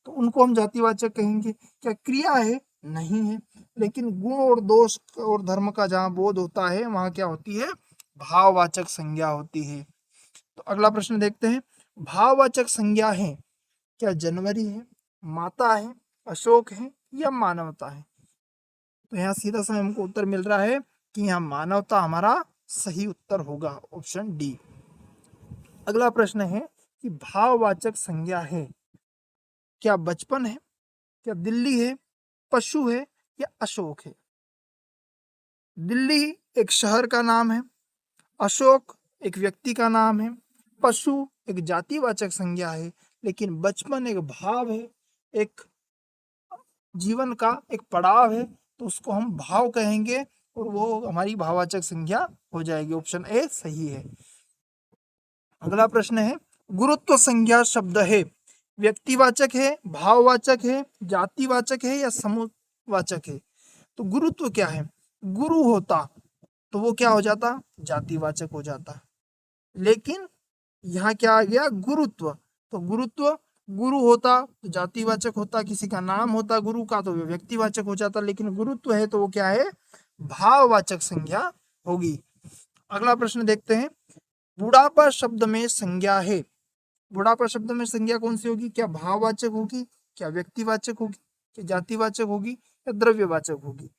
तो उनको हम जातिवाचक कहेंगे। क्या क्रिया है? नहीं है, लेकिन गुण और दोष और धर्म का जहाँ बोध होता है वहाँ क्या होती है? भाववाचक संज्ञा होती है। तो अगला प्रश्न देखते हैं, भाववाचक संज्ञा है क्या जनवरी है, माता है, अशोक है या मानवता है। तो यहाँ सीधा सा हमको उत्तर मिल रहा है कि यहाँ मानवता हमारा सही उत्तर होगा, ऑप्शन डी। अगला प्रश्न है कि भाववाचक संज्ञा है क्या बचपन है, क्या दिल्ली है, पशु है या अशोक है। दिल्ली एक शहर का नाम है, अशोक एक व्यक्ति का नाम है, पशु एक जातिवाचक संज्ञा है, लेकिन बचपन एक भाव है, एक जीवन का एक पड़ाव है, तो उसको हम भाव कहेंगे और वो हमारी भाववाचक संज्ञा हो जाएगी, ऑप्शन ए सही है। अगला प्रश्न है, गुरुत्व संज्ञा शब्द है व्यक्तिवाचक है, भाववाचक है, जातिवाचक है या समूहवाचक है। तो गुरुत्व क्या है, गुरु होता तो वो क्या हो जाता, जातिवाचक हो जाता, लेकिन यहाँ क्या आ गया, गुरुत्व। तो गुरुत्व गुरु होता तो जातिवाचक होता, किसी का नाम होता गुरु का तो व्यक्तिवाचक हो जाता, लेकिन गुरुत्व है तो वो क्या है, भाववाचक संज्ञा होगी। अगला प्रश्न देखते हैं, बुढ़ापा शब्द में संज्ञा है, बुढ़ापा शब्द में संज्ञा कौन सी होगी, क्या भाववाचक होगी, क्या व्यक्तिवाचक होगी, क्या जातिवाचक होगी या द्रव्यवाचक होगी।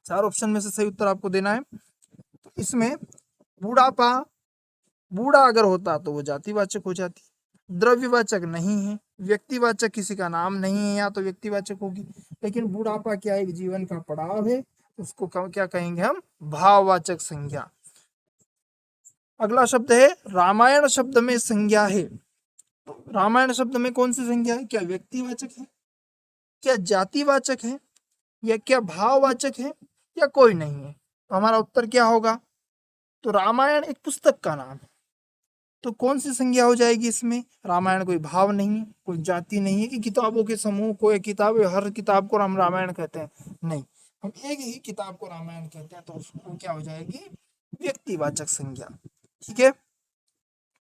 चार ऑप्शन में से सही उत्तर आपको देना है। तो इसमें बुढ़ापा, बूढ़ा अगर होता तो वो जातिवाचक हो जाती, द्रव्यवाचक नहीं है, व्यक्तिवाचक किसी का नाम नहीं है या तो व्यक्तिवाचक होगी, लेकिन बुढ़ापा क्या है, एक जीवन का पड़ाव है, उसको क्या कहेंगे हम, भाववाचक संज्ञा। अगला शब्द है, रामायण शब्द में संज्ञा है। तो रामायण शब्द में कौन सी संज्ञा है, क्या व्यक्तिवाचक है, क्या जातिवाचक है या क्या भाववाचक है या कोई नहीं है। तो हमारा उत्तर क्या होगा, तो रामायण एक पुस्तक का नाम है, तो कौन सी संज्ञा हो जाएगी इसमें, रामायण कोई भाव नहीं है, कोई जाति नहीं है कि किताबों के समूह को एक किताब, हर किताब को हम रामायण कहते हैं, नहीं, हम एक ही किताब को रामायण कहते हैं, तो उसको क्या हो जाएगी, व्यक्तिवाचक संज्ञा। ठीक है,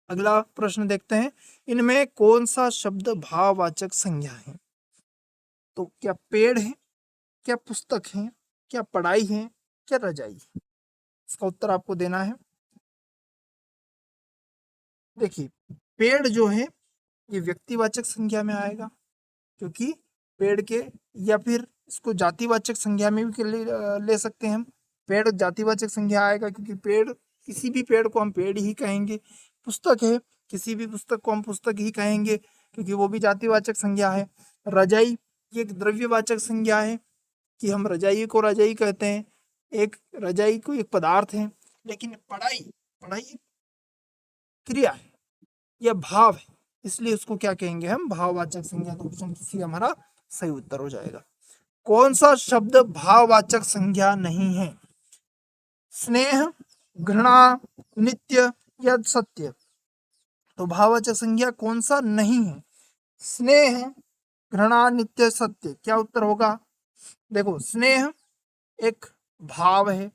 अगला प्रश्न देखते हैं, इनमें कौन सा शब्द भाववाचक संज्ञा है। तो क्या पेड़ है, क्या पुस्तक है, क्या पढ़ाई है, क्या रजाई है। इसका उत्तर आपको देना है। देखिए, पेड़ जो है ये व्यक्तिवाचक संज्ञा में आएगा, क्योंकि पेड़ के, या फिर इसको जातिवाचक संज्ञा में भी ले सकते हैं हम, पेड़ जातिवाचक संज्ञा आएगा क्योंकि पेड़, किसी भी पेड़ को हम पेड़ ही कहेंगे। पुस्तक है, किसी भी पुस्तक को हम पुस्तक ही कहेंगे क्योंकि वो भी जातिवाचक संज्ञा है। रजाई ये एक द्रव्यवाचक संज्ञा है कि हम रजाई को रजाई कहते हैं, एक रजाई को एक पदार्थ है, लेकिन पढ़ाई, पढ़ाई क्रिया है या भाव है, इसलिए उसको क्या कहेंगे हम, भाववाचक संज्ञा। तो ऑप्शन सी हमारा सही उत्तर हो जाएगा। कौन सा शब्द भाववाचक संज्ञा नहीं है, स्नेह, घृणा, नित्य या सत्य। तो भाववाचक संज्ञा कौन सा नहीं है, स्नेह, घृणा, नित्य, सत्य, क्या उत्तर होगा। देखो, स्नेह एक भाव है,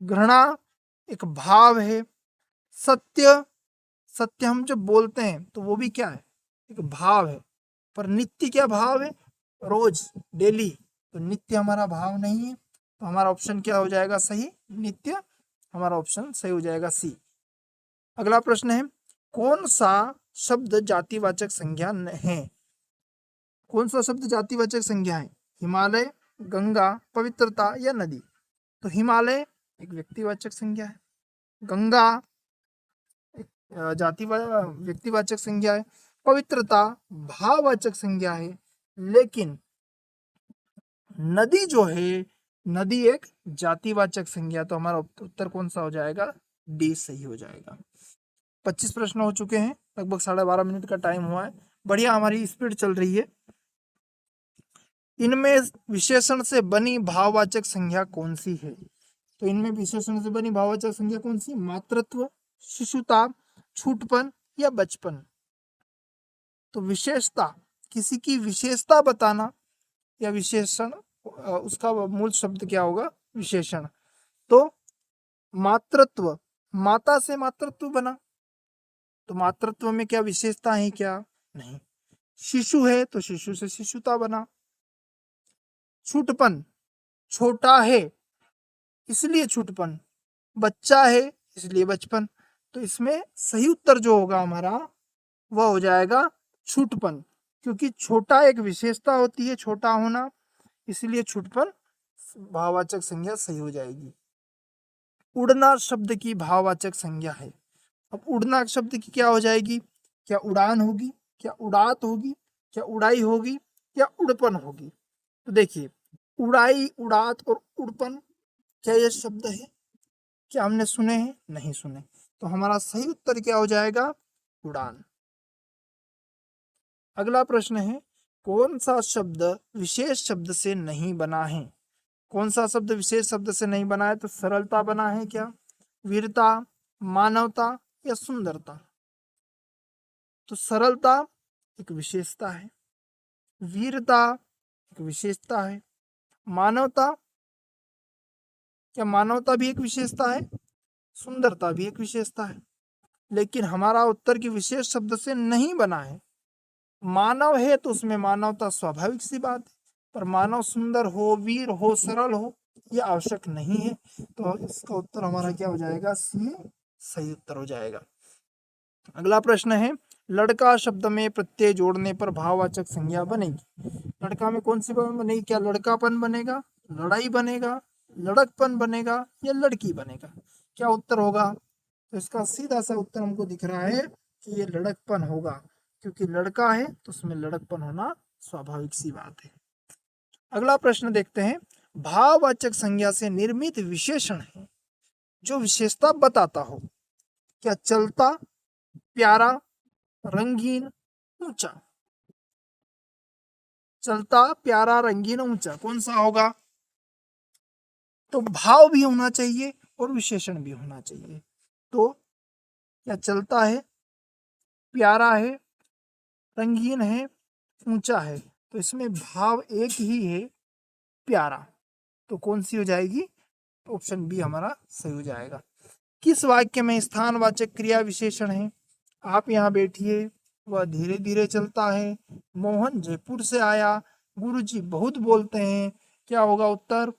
घृणा एक भाव है, सत्य, सत्य हम जब बोलते हैं तो वो भी क्या है, एक भाव है, पर नित्य क्या भाव है, रोज, डेली, तो नित्य हमारा भाव नहीं है, तो हमारा ऑप्शन क्या हो जाएगा सही, नित्य, हमारा ऑप्शन सही हो जाएगा सी। अगला प्रश्न है, कौन सा शब्द जातिवाचक संज्ञा है, कौन सा शब्द जातिवाचक संज्ञा है, हिमालय, गंगा, पवित्रता या नदी। तो हिमालय एक व्यक्तिवाचक संज्ञा है, गंगा व्यक्तिवाचक संज्ञा है, पवित्रता भाववाचक संज्ञा है, लेकिन नदी जो है, नदी एक जातिवाचक संज्ञा। तो हमारा उत्तर कौन सा हो जाएगा, डी सही हो जाएगा। 25 प्रश्न हो चुके हैं, लगभग 12.5 मिनट का टाइम हुआ है, बढ़िया हमारी स्पीड चल रही है। इनमें विशेषण से बनी भाववाचक संज्ञा कौन सी है। तो इनमें विशेषण से बनी भाववाचक संज्ञा कौन सी, मातृत्व, शिशुता, छूटपन या बचपन। तो विशेषता, किसी की विशेषता बताना, या विशेषण, उसका मूल शब्द क्या होगा, विशेषण। तो मातृत्व, माता से मातृत्व बना, तो मातृत्व में क्या विशेषता है, क्या नहीं। शिशु है तो शिशु से शिशुता बना। छूटपन, छोटा है इसलिए छूटपन, बच्चा है इसलिए बचपन। तो इसमें सही उत्तर जो होगा हमारा वह हो जाएगा छूटपन, क्योंकि छोटा एक विशेषता होती है, छोटा होना, इसलिए छूटपन भाववाचक संज्ञा सही हो जाएगी। उड़ना शब्द की भाववाचक संज्ञा है। अब उड़ना शब्द की क्या हो जाएगी? क्या उड़ान होगी, क्या उड़ात होगी, क्या उड़ाई होगी, क्या उड़पन होगी? तो देखिए, उड़ाई, उड़ात और उड़पन, क्या ये शब्द है? क्या हमने सुने हैं? नहीं सुने। तो हमारा सही उत्तर क्या हो जाएगा? उड़ान। अगला प्रश्न है, कौन सा शब्द विशेष शब्द से नहीं बना है? कौन सा शब्द विशेष शब्द से नहीं बना है? तो सरलता बना है क्या, वीरता, मानवता या सुंदरता? तो सरलता एक विशेषता है, वीरता एक विशेषता है, मानवता, क्या मानवता भी एक विशेषता है? सुंदरता भी एक विशेषता है। लेकिन हमारा उत्तर की विशेष शब्द से नहीं बना है। मानव है तो उसमें मानवता स्वाभाविक सी बात है, पर मानव सुंदर हो, वीर हो, सरल हो, यह आवश्यक नहीं है। तो इसका उत्तर हमारा क्या हो जाएगा? सी सही उत्तर हो जाएगा। अगला प्रश्न है, लड़का शब्द में प्रत्यय जोड़ने पर भाववाचक संज्ञा बनेगी। लड़का में कौन सी बनेगी? क्या लड़कापन बनेगा, लड़ाई बनेगा, लड़कपन बनेगा या लड़की बनेगा? क्या उत्तर होगा? तो इसका सीधा सा उत्तर हमको दिख रहा है कि ये लड़कपन होगा, क्योंकि लड़का है तो उसमें लड़कपन होना स्वाभाविक सी बात है। अगला प्रश्न देखते हैं, भाववाचक संज्ञा से निर्मित विशेषण है जो विशेषता बताता हो। क्या चलता, प्यारा, रंगीन, ऊंचा? चलता, प्यारा, रंगीन, ऊंचा, कौन सा होगा? तो भाव भी होना चाहिए और विशेषण भी होना चाहिए। तो क्या चलता है, प्यारा है, रंगीन है, ऊंचा है? तो इसमें भाव एक ही है, प्यारा। तो कौन सी हो जाएगी? ऑप्शन बी हमारा सही हो जाएगा। किस वाक्य में स्थानवाचक क्रिया विशेषण है? आप यहाँ बैठिए, वह धीरे धीरे चलता है, मोहन जयपुर से आया, गुरुजी बहुत बोलते हैं। क्या होगा उत्तर?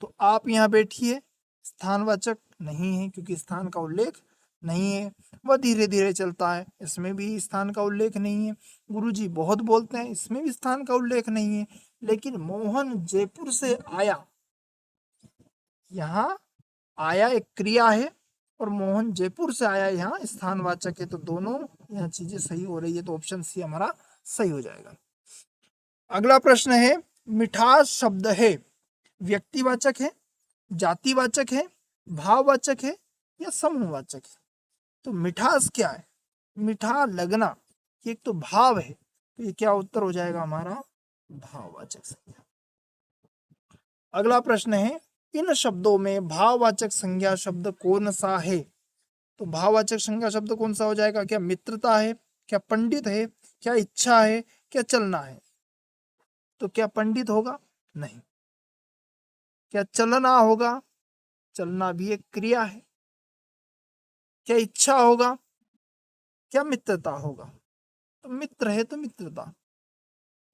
तो आप यहाँ बैठिए स्थानवाचक नहीं है, क्योंकि स्थान का उल्लेख नहीं है। वह धीरे धीरे चलता है, इसमें भी स्थान का उल्लेख नहीं है। गुरुजी बहुत बोलते हैं, इसमें भी स्थान का उल्लेख नहीं है। लेकिन मोहन जयपुर से आया, यहाँ आया एक क्रिया है और मोहन जयपुर से आया यहाँ स्थानवाचक है। तो दोनों यहाँ चीजें सही हो रही है, तो ऑप्शन सी हमारा सही हो जाएगा। अगला प्रश्न है, मिठास शब्द है व्यक्तिवाचक है, जातिवाचक है, भाववाचक है या समूहवाचक है? तो मिठास क्या है? मीठा लगना, ये एक तो भाव है, तो ये क्या उत्तर हो जाएगा हमारा? भाववाचक संज्ञा। अगला प्रश्न है, इन शब्दों में भाववाचक संज्ञा शब्द कौन सा है? तो भाववाचक संज्ञा शब्द कौन सा हो जाएगा? क्या मित्रता है, क्या पंडित है, क्या इच्छा है, क्या चलना है? तो क्या पंडित होगा? नहीं। क्या चलना होगा? चलना भी एक क्रिया है। क्या इच्छा होगा? क्या मित्रता होगा? तो मित्र है तो मित्रता।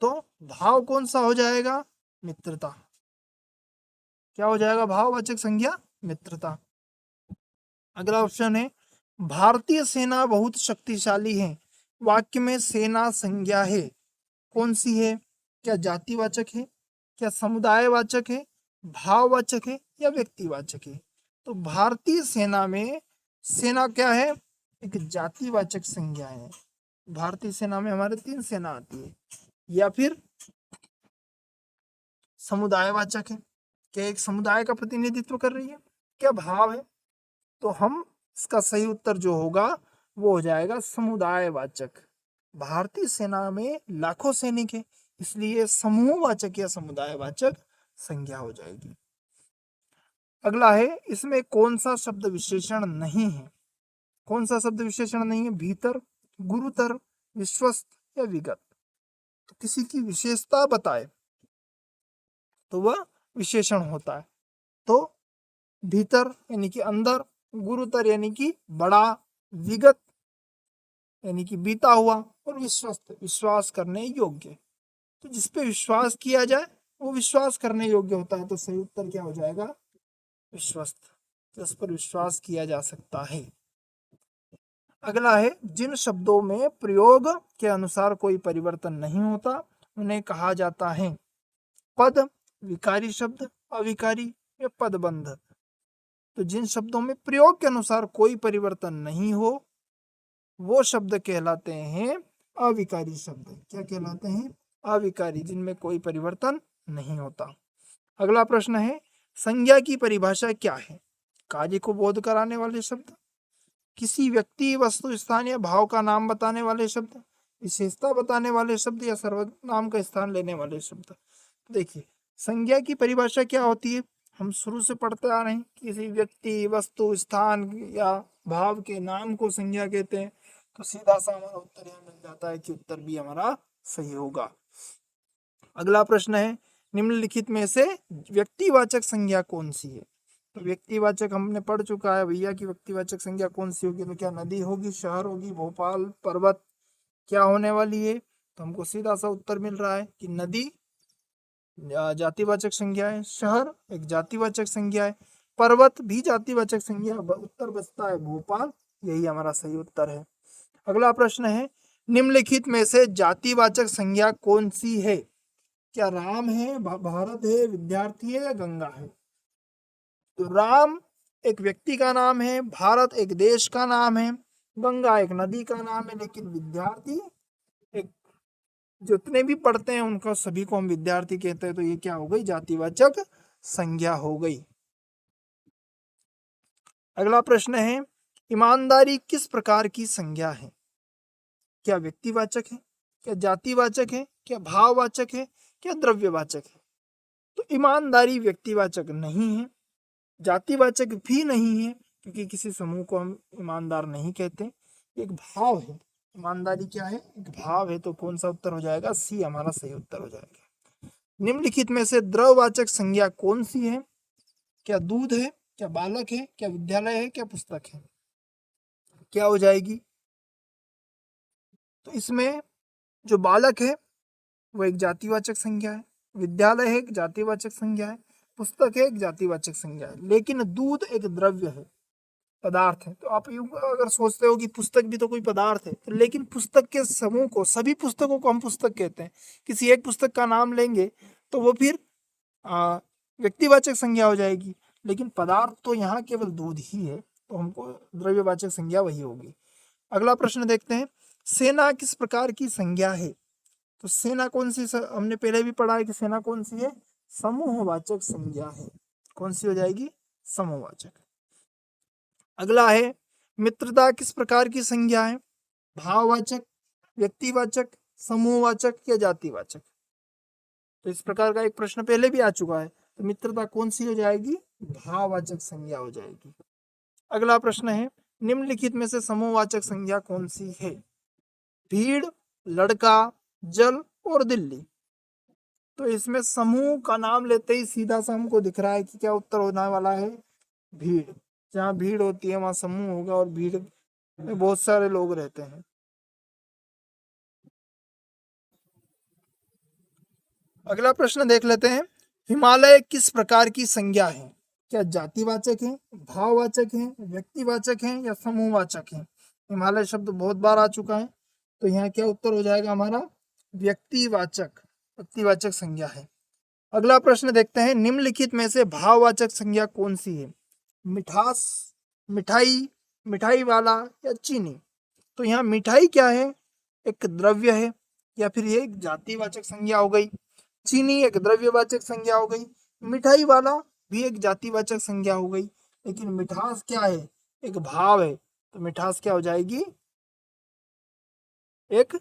तो भाव कौन सा हो जाएगा? मित्रता। क्या हो जाएगा भाववाचक संज्ञा? मित्रता। अगला ऑप्शन है, भारतीय सेना बहुत शक्तिशाली है। वाक्य में सेना संज्ञा है, कौन सी है? क्या जातिवाचक है, क्या समुदायवाचक है, भाववाचक है या व्यक्तिवाचक है? तो भारतीय सेना में सेना क्या है? एक जातिवाचक संज्ञा है। भारतीय सेना में हमारे 3 सेना आती है। या फिर समुदायवाचक है, क्या एक समुदाय का प्रतिनिधित्व कर रही है? क्या भाव है? तो हम इसका सही उत्तर जो होगा वो हो जाएगा समुदायवाचक। भारतीय सेना में लाखों सैनिक है, इसलिए समूहवाचक या समुदायवाचक संज्ञा हो जाएगी। अगला है, इसमें कौन सा शब्द विशेषण नहीं है? कौन सा शब्द विशेषण नहीं है? भीतर, गुरुतर, विश्वस्त या विगत? तो किसी की विशेषता बताए तो वह विशेषण होता है। तो भीतर यानी कि अंदर, गुरुतर यानी कि बड़ा, विगत यानी कि बीता हुआ, और विश्वस्त विश्वास करने योग्य। तो जिसपे विश्वास किया जाए वो विश्वास करने योग्य होता है। तो सही उत्तर क्या हो जाएगा? विश्वस्त। कि उस पर विश्वास किया जा सकता है। अगला है, जिन शब्दों में प्रयोग के अनुसार कोई परिवर्तन नहीं होता उन्हें कहा जाता है पद, विकारी शब्द, अविकारी या पदबंध। तो जिन शब्दों में प्रयोग के अनुसार कोई परिवर्तन नहीं हो वो शब्द कहलाते हैं अविकारी शब्द। क्या कहलाते हैं? अविकारी, जिनमें कोई परिवर्तन नहीं होता। अगला प्रश्न है, संज्ञा की परिभाषा क्या है? कार्य को बोध कराने वाले शब्द, किसी व्यक्ति, वस्तु, स्थान या भाव का नाम बताने वाले शब्द, विशेषता बताने वाले शब्द या सर्वनाम का स्थान लेने वाले शब्द। देखिए, संज्ञा की परिभाषा क्या होती है? हम शुरू से पढ़ते आ रहे हैं, किसी व्यक्ति, वस्तु, स्थान या भाव के नाम को संज्ञा कहते हैं। तो सीधा सा हमारा उत्तर यहाँ मिल जाता है कि उत्तर भी हमारा सही होगा। अगला प्रश्न है, निम्नलिखित में से व्यक्तिवाचक संज्ञा कौन सी है? तो व्यक्तिवाचक हमने पढ़ चुका है भैया कि व्यक्तिवाचक संज्ञा कौन सी होगी। तो क्या नदी होगी, शहर होगी, भोपाल, पर्वत, क्या होने वाली है? तो हमको सीधा सा उत्तर मिल रहा है कि नदी जातिवाचक संज्ञा है, शहर एक जातिवाचक संज्ञा है, पर्वत भी जातिवाचक संज्ञा, उत्तर बचता है भोपाल। यही हमारा सही उत्तर है। अगला प्रश्न है, निम्नलिखित में से जातिवाचक संज्ञा कौन सी है? क्या राम है, भारत है, विद्यार्थी है या गंगा है? तो राम एक व्यक्ति का नाम है, भारत एक देश का नाम है, गंगा एक नदी का नाम है, लेकिन विद्यार्थी एक, जितने भी पढ़ते हैं उनको सभी को हम विद्यार्थी कहते हैं। तो ये क्या हो गई? जातिवाचक संज्ञा हो गई। अगला प्रश्न है, ईमानदारी किस प्रकार की संज्ञा है? क्या व्यक्तिवाचक है, क्या जातिवाचक है, क्या भाववाचक है, क्या द्रव्यवाचक है? तो ईमानदारी व्यक्तिवाचक नहीं है, जातिवाचक भी नहीं है, क्योंकि किसी समूह को हम ईमानदार नहीं कहते। एक भाव है, ईमानदारी क्या है? एक भाव है। तो कौन सा उत्तर हो जाएगा? सी हमारा सही उत्तर हो जाएगा। निम्नलिखित में से द्रव्यवाचक संज्ञा कौन सी है? क्या दूध है, क्या बालक है, क्या विद्यालय है, क्या पुस्तक है? क्या हो जाएगी? तो इसमें जो बालक है वो एक जातिवाचक संज्ञा है, विद्यालय है एक जातिवाचक संज्ञा है, पुस्तक है एक जातिवाचक संज्ञा है, लेकिन दूध एक द्रव्य है, पदार्थ है। तो आप यूं अगर सोचते हो कि पुस्तक भी तो कोई पदार्थ है, तो लेकिन पुस्तक के समूह को, सभी पुस्तकों को हम पुस्तक कहते हैं। किसी एक पुस्तक का नाम लेंगे तो वो फिर व्यक्तिवाचक संज्ञा हो जाएगी, लेकिन पदार्थ तो यहाँ केवल दूध ही है, तो हमको द्रव्यवाचक संज्ञा वही होगी। अगला प्रश्न देखते हैं, सेना किस प्रकार की संज्ञा है? तो सेना कौन सी? हमने पहले भी पढ़ा है कि सेना कौन सी है? समूहवाचक संज्ञा है। कौन सी हो जाएगी? समूहवाचक। अगला है, मित्रता किस प्रकार की संज्ञा है? भाववाचक, व्यक्तिवाचक, समूहवाचक या जातिवाचक? तो इस प्रकार का एक प्रश्न पहले भी आ चुका है। तो मित्रता कौन सी हो जाएगी? भाववाचक संज्ञा हो जाएगी। अगला प्रश्न है, निम्नलिखित में से समूहवाचक संज्ञा कौन सी है? भीड़, लड़का, जल और दिल्ली। तो इसमें समूह का नाम लेते ही सीधा सा हमको दिख रहा है कि क्या उत्तर होने वाला है? भीड़। जहाँ भीड़ होती है वहां समूह होगा, और भीड़ में बहुत सारे लोग रहते हैं। अगला प्रश्न देख लेते हैं, हिमालय किस प्रकार की संज्ञा है? क्या जातिवाचक है, भाववाचक है, व्यक्तिवाचक है या समूहवाचक है? हिमालय शब्द बहुत बार आ चुका है, तो यहाँ क्या उत्तर हो जाएगा हमारा? व्यक्तिवाचक संज्ञा है। अगला प्रश्न देखते हैं, निम्नलिखित में से भाववाचक संज्ञा कौन सी है? मिठास, मिठाई, मिठाई वाला या चीनी? तो यहाँ मिठाई क्या है? एक द्रव्य है, या फिर ये एक जातिवाचक संज्ञा हो गई। चीनी एक द्रव्यवाचक संज्ञा हो गई, मिठाई वाला भी एक जातिवाचक संज्ञा हो गई, लेकिन मिठास क्या है? एक भाव है। तो मिठास क्या हो जाएगी? एक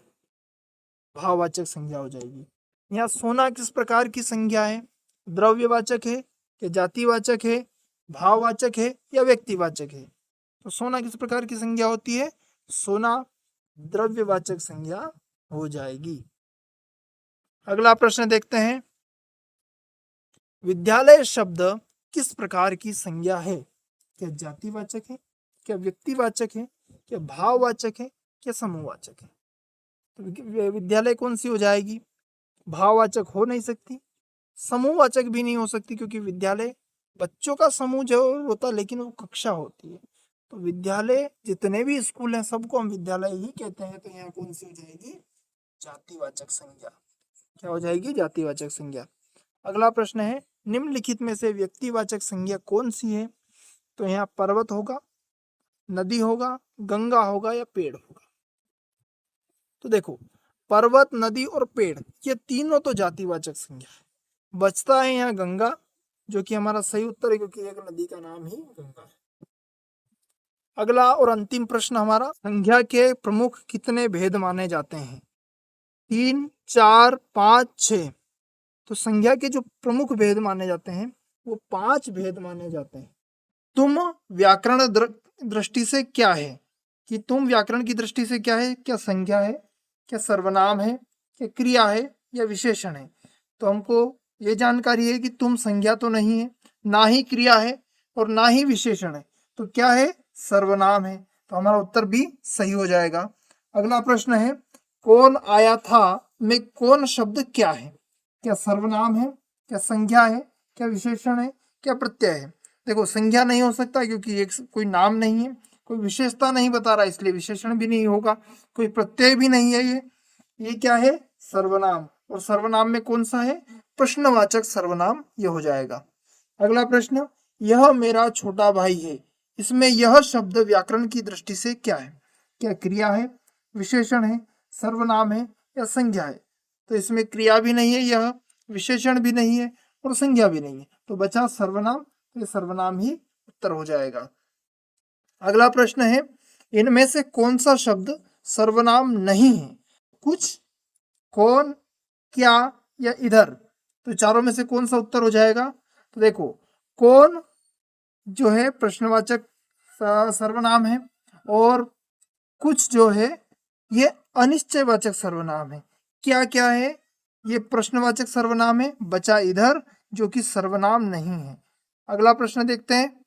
भाववाचक संज्ञा हो जाएगी। यहाँ सोना किस प्रकार की संज्ञा है? द्रव्यवाचक है या जातिवाचक है, भाववाचक है या व्यक्तिवाचक है? तो सोना किस प्रकार की संज्ञा होती है? सोना द्रव्यवाचक संज्ञा हो जाएगी। अगला प्रश्न देखते हैं, विद्यालय शब्द किस प्रकार की संज्ञा है? क्या जातिवाचक है, क्या व्यक्तिवाचक है, क्या भाववाचक है, क्या समूहवाचक है? तो विद्यालय कौन सी हो जाएगी? भाववाचक हो नहीं सकती, समूहवाचक भी नहीं हो सकती, क्योंकि विद्यालय बच्चों का समूह जो होता है, लेकिन वो कक्षा होती है। तो विद्यालय, जितने भी स्कूल हैं सबको हम विद्यालय ही कहते हैं। तो यहाँ कौन सी हो जाएगी? जातिवाचक संज्ञा। क्या हो जाएगी? जातिवाचक संज्ञा। अगला प्रश्न है, निम्नलिखित में से व्यक्तिवाचक संज्ञा कौन सी है? तो यहाँ पर्वत होगा, नदी होगा, गंगा होगा या पेड़ होगा। तो देखो, पर्वत, नदी और पेड़, ये तीनों तो जातिवाचक संज्ञा है। बचता है यहाँ गंगा, जो कि हमारा सही उत्तर है, क्योंकि एक नदी का नाम ही गंगा है। अगला और अंतिम प्रश्न हमारा, संज्ञा के प्रमुख कितने भेद माने जाते हैं? 3, 4, 5, 6। तो संज्ञा के जो प्रमुख भेद माने जाते हैं वो 5 भेद माने जाते हैं। तुम व्याकरण दृष्टि से क्या है? कि तुम व्याकरण की दृष्टि से क्या है? क्या संज्ञा है, क्या सर्वनाम है, क्या क्रिया है या विशेषण है? तो हमको ये जानकारी है कि तुम संज्ञा तो नहीं है, ना ही क्रिया है और ना ही विशेषण है। तो क्या है? सर्वनाम है। तो हमारा उत्तर भी सही हो जाएगा। अगला प्रश्न है, कौन आया था में कौन शब्द क्या है? क्या सर्वनाम है, क्या संज्ञा है, क्या विशेषण है, क्या प्रत्यय है? देखो, संज्ञा नहीं हो सकता क्योंकि एक कोई नाम नहीं है, कोई विशेषता नहीं बता रहा इसलिए विशेषण भी नहीं होगा, कोई प्रत्यय भी नहीं है। ये क्या है? सर्वनाम। और सर्वनाम में कौन सा है? प्रश्नवाचक सर्वनाम ये हो जाएगा। अगला प्रश्न, यह मेरा छोटा भाई है, इसमें यह शब्द व्याकरण की दृष्टि से क्या है? क्या क्रिया है, विशेषण है, सर्वनाम है या संज्ञा है? तो इसमें क्रिया भी नहीं है, यह विशेषण भी नहीं है और संज्ञा भी नहीं है। तो बचा सर्वनाम, तो ये सर्वनाम ही उत्तर हो जाएगा। अगला प्रश्न है, इनमें से कौन सा शब्द सर्वनाम नहीं है? कुछ, कौन, क्या या इधर? तो चारों में से कौन सा उत्तर हो जाएगा? तो देखो, कौन जो है प्रश्नवाचक सर्वनाम है और कुछ जो है ये अनिश्चयवाचक सर्वनाम है। क्या क्या है? ये प्रश्नवाचक सर्वनाम है। बचा इधर, जो कि सर्वनाम नहीं है। अगला प्रश्न देखते हैं,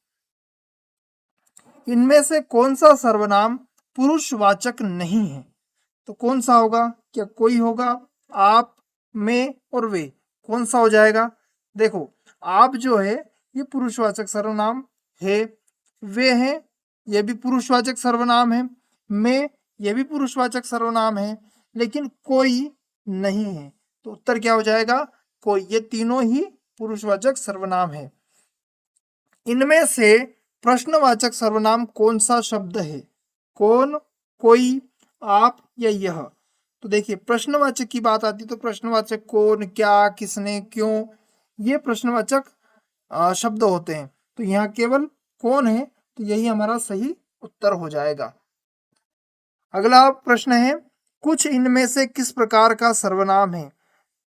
इनमें से कौन सा सर्वनाम पुरुषवाचक नहीं है? तो कौन सा होगा? क्या कोई होगा, आप, मैं और वे? कौन सा हो जाएगा? देखो, आप जो है ये पुरुषवाचक सर्वनाम है, वे हैं ये भी पुरुषवाचक सर्वनाम है, मैं ये भी पुरुषवाचक सर्वनाम है, लेकिन कोई नहीं है। तो उत्तर क्या हो जाएगा? कोई। ये तीनों ही पुरुषवाचक सर्वनाम है। इनमें से प्रश्नवाचक सर्वनाम कौन सा शब्द है? कौन, कोई, आप या यह? तो देखिए, प्रश्नवाचक की बात आती तो प्रश्नवाचक कौन, क्या, किसने, क्यों, ये प्रश्नवाचक शब्द होते हैं। तो यहाँ केवल कौन है, तो यही हमारा सही उत्तर हो जाएगा। अगला प्रश्न है, कुछ इनमें से किस प्रकार का सर्वनाम है?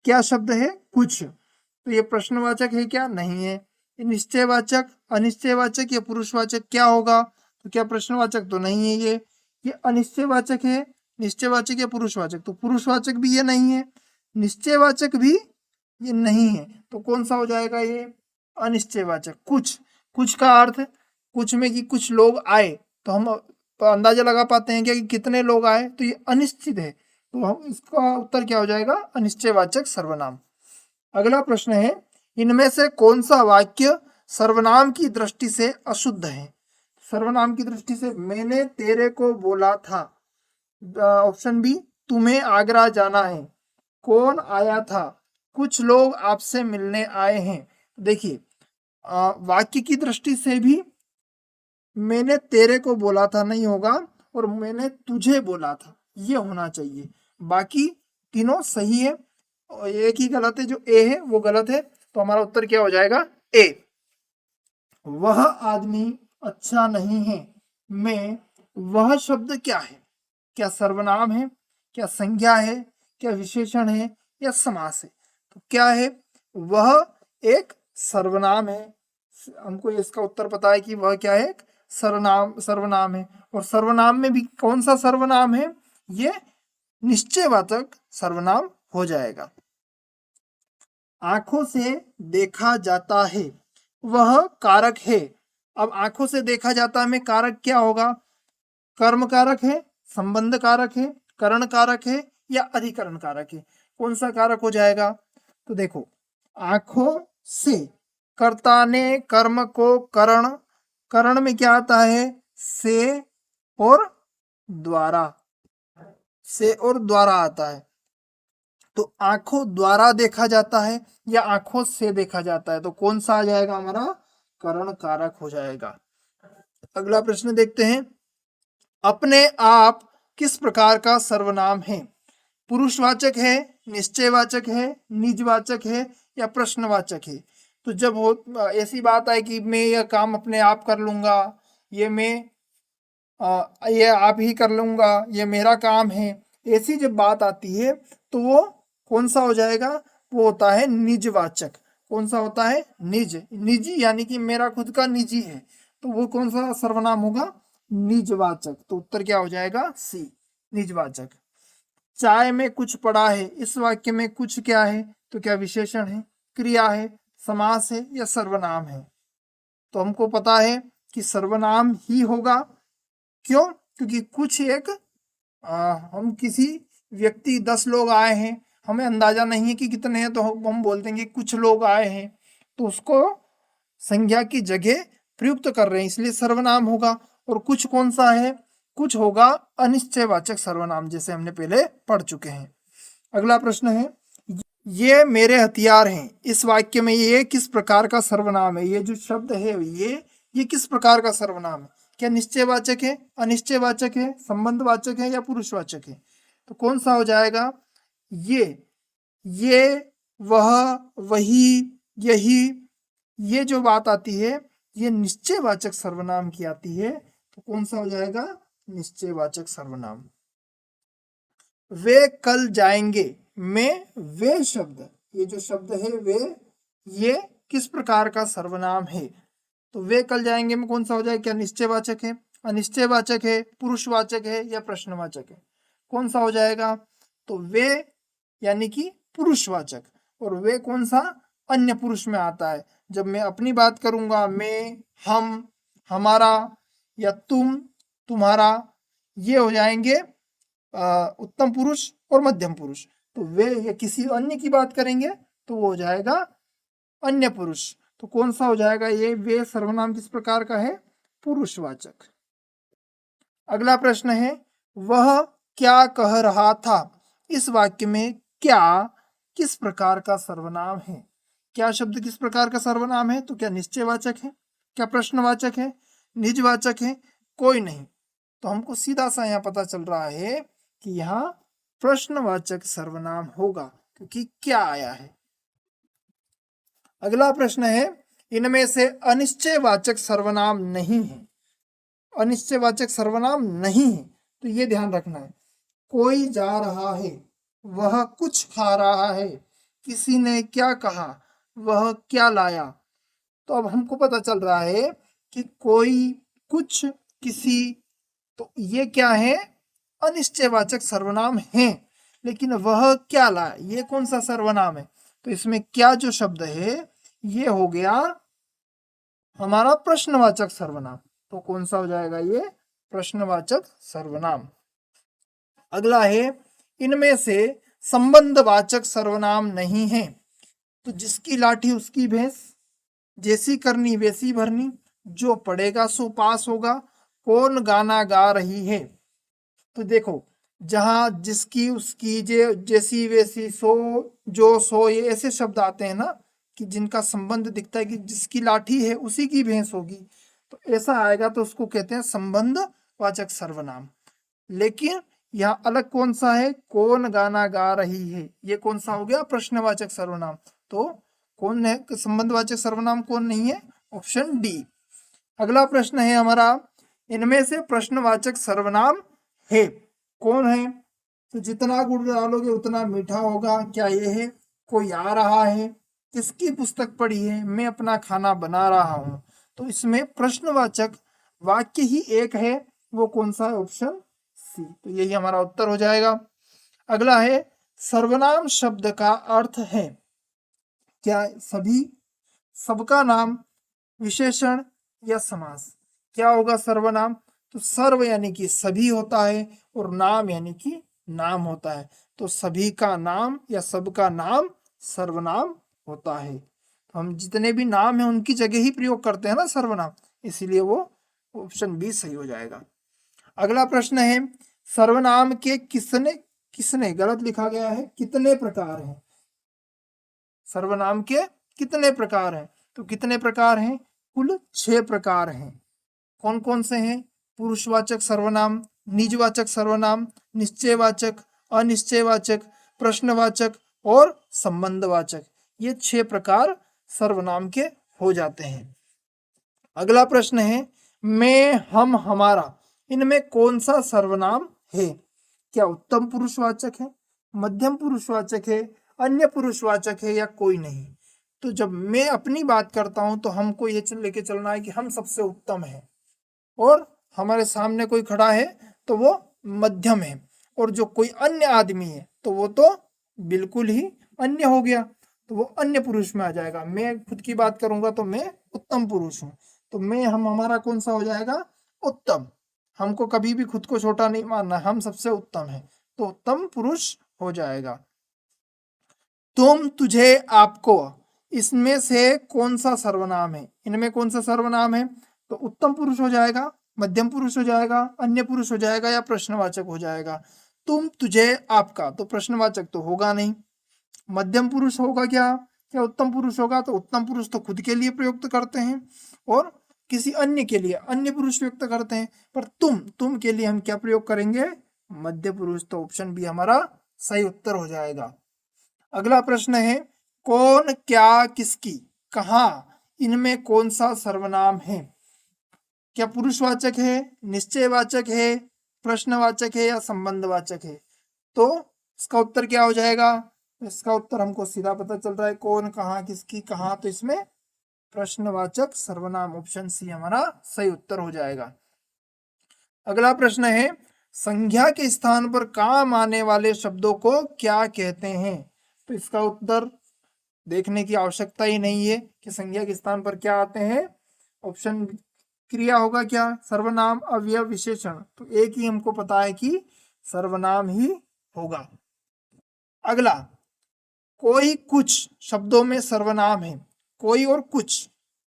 क्या शब्द है? कुछ। तो ये प्रश्नवाचक है क्या? नहीं है। निश्चयवाचक, अनिश्चयवाचक या पुरुषवाचक क्या होगा? तो क्या प्रश्नवाचक? तो नहीं है ये अनिश्चयवाचक है। निश्चयवाचक या पुरुषवाचक? तो पुरुषवाचक भी ये नहीं है, निश्चयवाचक भी ये नहीं है। तो कौन सा हो जाएगा? ये अनिश्चयवाचक। कुछ का अर्थ कुछ में कि कुछ लोग आए, तो हम अंदाजा लगा पाते हैं क्या कि कितने लोग आए? तो ये अनिश्चित है, तो हम इसका उत्तर क्या हो जाएगा? अनिश्चयवाचक सर्वनाम। अगला प्रश्न है, इनमें से कौन सा वाक्य सर्वनाम की दृष्टि से अशुद्ध है? सर्वनाम की दृष्टि से, मैंने तेरे को बोला था। ऑप्शन बी, तुम्हें आगरा जाना है। कौन आया था? कुछ लोग आपसे मिलने आए हैं। देखिए, वाक्य की दृष्टि से भी मैंने तेरे को बोला था नहीं होगा और मैंने तुझे बोला था ये होना चाहिए। बाकी तीनों सही है और एक ही गलत है, जो ए है वो गलत है। तो हमारा उत्तर क्या हो जाएगा? ए। वह आदमी अच्छा नहीं है में वह शब्द क्या है? क्या सर्वनाम है, क्या संज्ञा है, क्या विशेषण है या समास है? तो क्या है? वह एक सर्वनाम है। हमको इसका उत्तर पता है कि वह क्या है? सर्वनाम है। और सर्वनाम में भी कौन सा सर्वनाम है? ये निश्चयवाचक सर्वनाम हो जाएगा। आंखों से देखा जाता है वह कारक है। अब आंखों से देखा जाता है में कारक क्या होगा? कर्म कारक है, संबंध कारक है, करण कारक है या अधिकरण कारक है? कौन सा कारक हो जाएगा? तो देखो, आंखों से कर्ता ने कर्म को करण, करण में क्या आता है, से और द्वारा, से और द्वारा आता है। तो आंखों द्वारा देखा जाता है या आंखों से देखा जाता है, तो कौन सा आ जाएगा हमारा, करण कारक हो जाएगा। अगला प्रश्न देखते हैं, अपने आप किस प्रकार का सर्वनाम है, पुरुषवाचक है, निश्चयवाचक है, निजवाचक है या प्रश्नवाचक है। तो जब हो ऐसी बात आए कि मैं यह काम अपने आप कर लूंगा, ये मैं ये आप ही कर लूंगा, ये मेरा काम है, ऐसी जब बात आती है तो वो कौन सा हो जाएगा, वो होता है निजवाचक। कौन सा होता है, निज, निजी यानी कि मेरा खुद का निजी है, तो वो कौन सा सर्वनाम होगा, निजवाचक। तो उत्तर क्या हो जाएगा, सी, निजवाचक। चाय में कुछ पड़ा है, इस वाक्य में कुछ क्या है, तो क्या विशेषण है, क्रिया है, समास है या सर्वनाम है। तो हमको पता है कि सर्वनाम ही होगा। क्यों, क्योंकि कुछ एक हम किसी व्यक्ति 10 लोग आए हैं, हमें अंदाजा नहीं है कि कितने हैं, तो हम बोल देंगे कुछ लोग आए हैं, तो उसको संज्ञा की जगह प्रयुक्त कर रहे हैं, इसलिए सर्वनाम होगा। और कुछ कौन सा है, कुछ होगा अनिश्चयवाचक सर्वनाम, जैसे हमने पहले पढ़ चुके हैं। अगला प्रश्न है, ये मेरे हथियार हैं, इस वाक्य में ये किस प्रकार का सर्वनाम है, ये जो शब्द है ये किस प्रकार का सर्वनाम है, क्या निश्चयवाचक है, अनिश्चयवाचक है, संबंधवाचक है या पुरुषवाचक है। तो कौन सा हो जाएगा, ये वह, वही, यही, ये जो बात आती है ये निश्चयवाचक सर्वनाम की आती है, तो कौन सा हो जाएगा, निश्चयवाचक सर्वनाम। वे कल जाएंगे में वे शब्द, ये जो शब्द है वे, ये किस प्रकार का सर्वनाम है। तो वे कल जाएंगे में कौन सा हो जाएगा, क्या निश्चयवाचक है, अनिश्चयवाचक है, पुरुषवाचक है या प्रश्नवाचक है। कौन सा हो जाएगा, तो वे यानी कि पुरुषवाचक। और वे कौन सा, अन्य पुरुष में आता है। जब मैं अपनी बात करूंगा, मैं, हम, हमारा या तुम, तुम्हारा, ये हो जाएंगे उत्तम पुरुष और मध्यम पुरुष। तो वे या किसी अन्य की बात करेंगे तो वो हो जाएगा अन्य पुरुष। तो कौन सा हो जाएगा, ये वे सर्वनाम किस प्रकार का है, पुरुषवाचक। अगला प्रश्न है, वह क्या कह रहा था, इस वाक्य में क्या किस प्रकार का सर्वनाम है। क्या शब्द किस प्रकार का सर्वनाम है, तो क्या निश्चयवाचक है, क्या प्रश्नवाचक है, निजवाचक है, कोई नहीं। तो हमको सीधा सा यहाँ पता चल रहा है कि यहाँ प्रश्नवाचक सर्वनाम होगा, क्योंकि क्या आया है। अगला प्रश्न है, इनमें से अनिश्चयवाचक सर्वनाम नहीं है, अनिश्चयवाचक सर्वनाम नहीं है, तो ये ध्यान रखना है। कोई जा रहा है, वह कुछ खा रहा है, किसी ने क्या कहा, वह क्या लाया। तो अब हमको पता चल रहा है कि कोई, कुछ, किसी, तो ये क्या है, अनिश्चयवाचक सर्वनाम है। लेकिन वह क्या लाया, ये कौन सा सर्वनाम है। तो इसमें क्या जो शब्द है ये हो गया हमारा प्रश्नवाचक सर्वनाम। तो कौन सा हो जाएगा, ये प्रश्नवाचक सर्वनाम। अगला है, इनमें से संबंधवाचक सर्वनाम नहीं है। तो जिसकी लाठी उसकी भैंस, जैसी करनी वैसी भरनी, जो पढ़ेगा सो पास होगा, कौन गाना गा रही है। तो देखो, जहां जिसकी उसकी, जैसी वैसी, सो, जो, सो, ये ऐसे शब्द आते हैं ना कि जिनका संबंध दिखता है कि जिसकी लाठी है उसी की भैंस होगी, तो ऐसा आएगा तो उसको कहते हैं संबंधवाचक सर्वनाम। लेकिन यहाँ अलग कौन सा है, कौन गाना गा रही है, ये कौन सा हो गया, प्रश्नवाचक सर्वनाम। तो कौन है संबंधवाचक सर्वनाम, कौन नहीं है, ऑप्शन डी। अगला प्रश्न है हमारा, इनमें से प्रश्नवाचक सर्वनाम है, कौन है। तो जितना गुड़ डालोगे उतना मीठा होगा, क्या ये है। कोई आ रहा है, किसकी पुस्तक पढ़ी है, मैं अपना खाना बना रहा हूं। तो इसमें प्रश्नवाचक वाक्य ही एक है, वो कौन सा है, ऑप्शन सी। तो यही हमारा उत्तर हो जाएगा। अगला है, सर्वनाम शब्द का अर्थ है क्या, सभी, सबका नाम, विशेषण या समास। क्या होगा सर्वनाम, तो सर्व यानी कि सभी होता है और नाम यानी कि नाम होता है। तो सभी का नाम या सबका नाम सर्वनाम होता है। हम जितने भी नाम है उनकी जगह ही प्रयोग करते हैं ना सर्वनाम, इसीलिए वो ऑप्शन बी सही हो जाएगा। अगला प्रश्न है सर्वनाम के किसने किसने गलत लिखा गया है, कितने प्रकार हैं। सर्वनाम के कितने प्रकार हैं, तो कितने प्रकार हैं, कुल 6 प्रकार हैं। कौन कौन से हैं, पुरुषवाचक सर्वनाम, निजवाचक सर्वनाम, निश्चयवाचक, अनिश्चयवाचक, प्रश्नवाचक और संबंधवाचक। ये 6 प्रकार सर्वनाम के हो जाते हैं। अगला प्रश्न है मैं, हम, हमारा, इनमें कौन सा सर्वनाम है। क्या उत्तम पुरुषवाचक है, मध्यम पुरुषवाचक है, अन्य पुरुषवाचक है या कोई नहीं। तो जब मैं अपनी बात करता हूं तो हमको ये लेके चलना है कि हम सबसे उत्तम है, और हमारे सामने कोई खड़ा है तो वो मध्यम है, और जो कोई अन्य आदमी है तो वो तो बिल्कुल ही अन्य हो गया, तो वो अन्य पुरुष में आ जाएगा। मैं खुद की बात करूंगा तो मैं उत्तम पुरुष हूँ, तो मैं, हम, हमारा कौन सा हो जाएगा, उत्तम। हमको कभी भी खुद को छोटा नहीं मानना, हम सबसे उत्तम है, तो उत्तम पुरुष हो जाएगा। तुम, तुझे, आपको, इसमें से कौन सा सर्वनाम है, इनमें कौन सा सर्वनाम है, तो उत्तम पुरुष हो जाएगा, मध्यम पुरुष हो जाएगा, अन्य पुरुष हो जाएगा या प्रश्नवाचक हो जाएगा। तुम, तुझे, आपका, तो प्रश्नवाचक तो होगा नहीं। मध्यम पुरुष होगा क्या, क्या उत्तम पुरुष होगा, तो उत्तम पुरुष तो खुद के लिए प्रयुक्त करते हैं और किसी अन्य के लिए अन्य पुरुष व्यक्त करते हैं, पर तुम के लिए हम क्या प्रयोग करेंगे, मध्य पुरुष, तो ऑप्शन बी हमारा सही उत्तर हो जाएगा। अगला प्रश्न है कौन, क्या, किसकी, कहाँ, इनमें कौन सा सर्वनाम है। क्या पुरुषवाचक है, निश्चयवाचक है, प्रश्नवाचक है या संबंधवाचक है। तो इसका उत्तर क्या हो जाएगा, इसका उत्तर हमको सीधा पता चल रहा है, कौन, कहाँ, किसकी, कहाँ, तो इसमें प्रश्नवाचक सर्वनाम, ऑप्शन सी हमारा सही उत्तर हो जाएगा। अगला प्रश्न है संज्ञा के स्थान पर काम आने वाले शब्दों को क्या कहते हैं। तो इसका उत्तर देखने की आवश्यकता ही नहीं है कि संज्ञा के स्थान पर क्या आते हैं। ऑप्शन क्रिया होगा क्या, सर्वनाम, अवयव, विशेषण, तो एक ही हमको पता है कि सर्वनाम ही होगा। अगला, कोई कुछ शब्दों में सर्वनाम है, कोई और कुछ,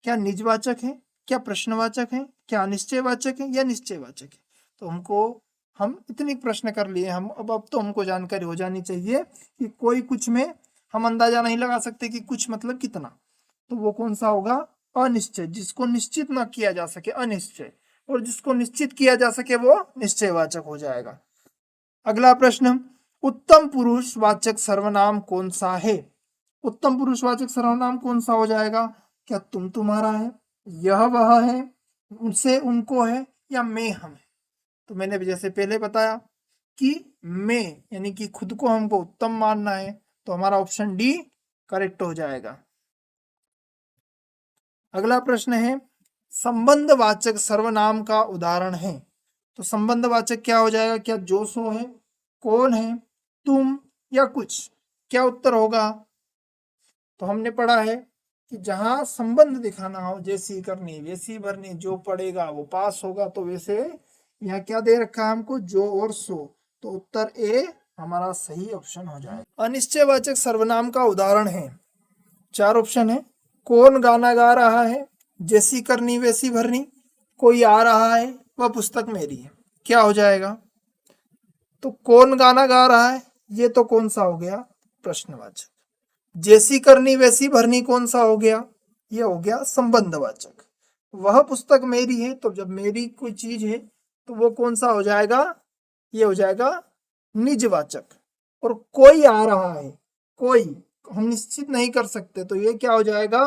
क्या निजवाचक है, क्या प्रश्नवाचक है, क्या अनिश्चयवाचक है या निश्चयवाचक है। तो हम इतनी प्रश्न कर लिए, हम अब तो हमको जानकारी हो जानी चाहिए कि कोई कुछ में हम अंदाजा नहीं लगा सकते कि कुछ मतलब कितना, तो वो कौन सा होगा, अनिश्चय, जिसको निश्चित ना किया जा सके अनिश्चय, और जिसको निश्चित किया जा सके वो निश्चयवाचक हो जाएगा। अगला प्रश्न, उत्तम पुरुषवाचक सर्वनाम कौन सा है। उत्तम पुरुषवाचक सर्वनाम कौन सा हो जाएगा, क्या तुम, तुम्हारा है, यह, वह है, उनसे, उनको है या मैं, हम है। तो मैंने भी जैसे पहले बताया कि मैं यानी कि खुद को हमको उत्तम मानना है, तो हमारा ऑप्शन डी करेक्ट हो जाएगा। अगला प्रश्न है संबंधवाचक सर्वनाम का उदाहरण है। तो संबंधवाचक क्या हो जाएगा, क्या जो, सो है, कौन है, तुम या कुछ, क्या उत्तर होगा। तो हमने पढ़ा है कि जहां संबंध दिखाना हो, जैसी करनी वैसी भरनी, जो पढ़ेगा वो पास होगा, तो वैसे यहाँ क्या दे रखा है हमको, जो और सो, तो उत्तर ए हमारा सही ऑप्शन हो जाएगा। अनिश्चयवाचक सर्वनाम का उदाहरण है, 4 ऑप्शन है, कौन गाना गा रहा है, जैसी करनी वैसी भरनी, कोई आ रहा है, वह पुस्तक मेरी है। क्या हो जाएगा, तो कौन गाना गा रहा है, ये तो कौन सा हो गया, प्रश्नवाचक। जैसी करनी वैसी भरनी कौन सा हो गया, ये हो गया संबंधवाचक। वह पुस्तक मेरी है, तो जब मेरी कोई चीज है तो वो कौन सा हो जाएगा, ये हो जाएगा निजवाचक। और कोई आ रहा है, कोई हम निश्चित नहीं कर सकते, तो ये क्या हो जाएगा,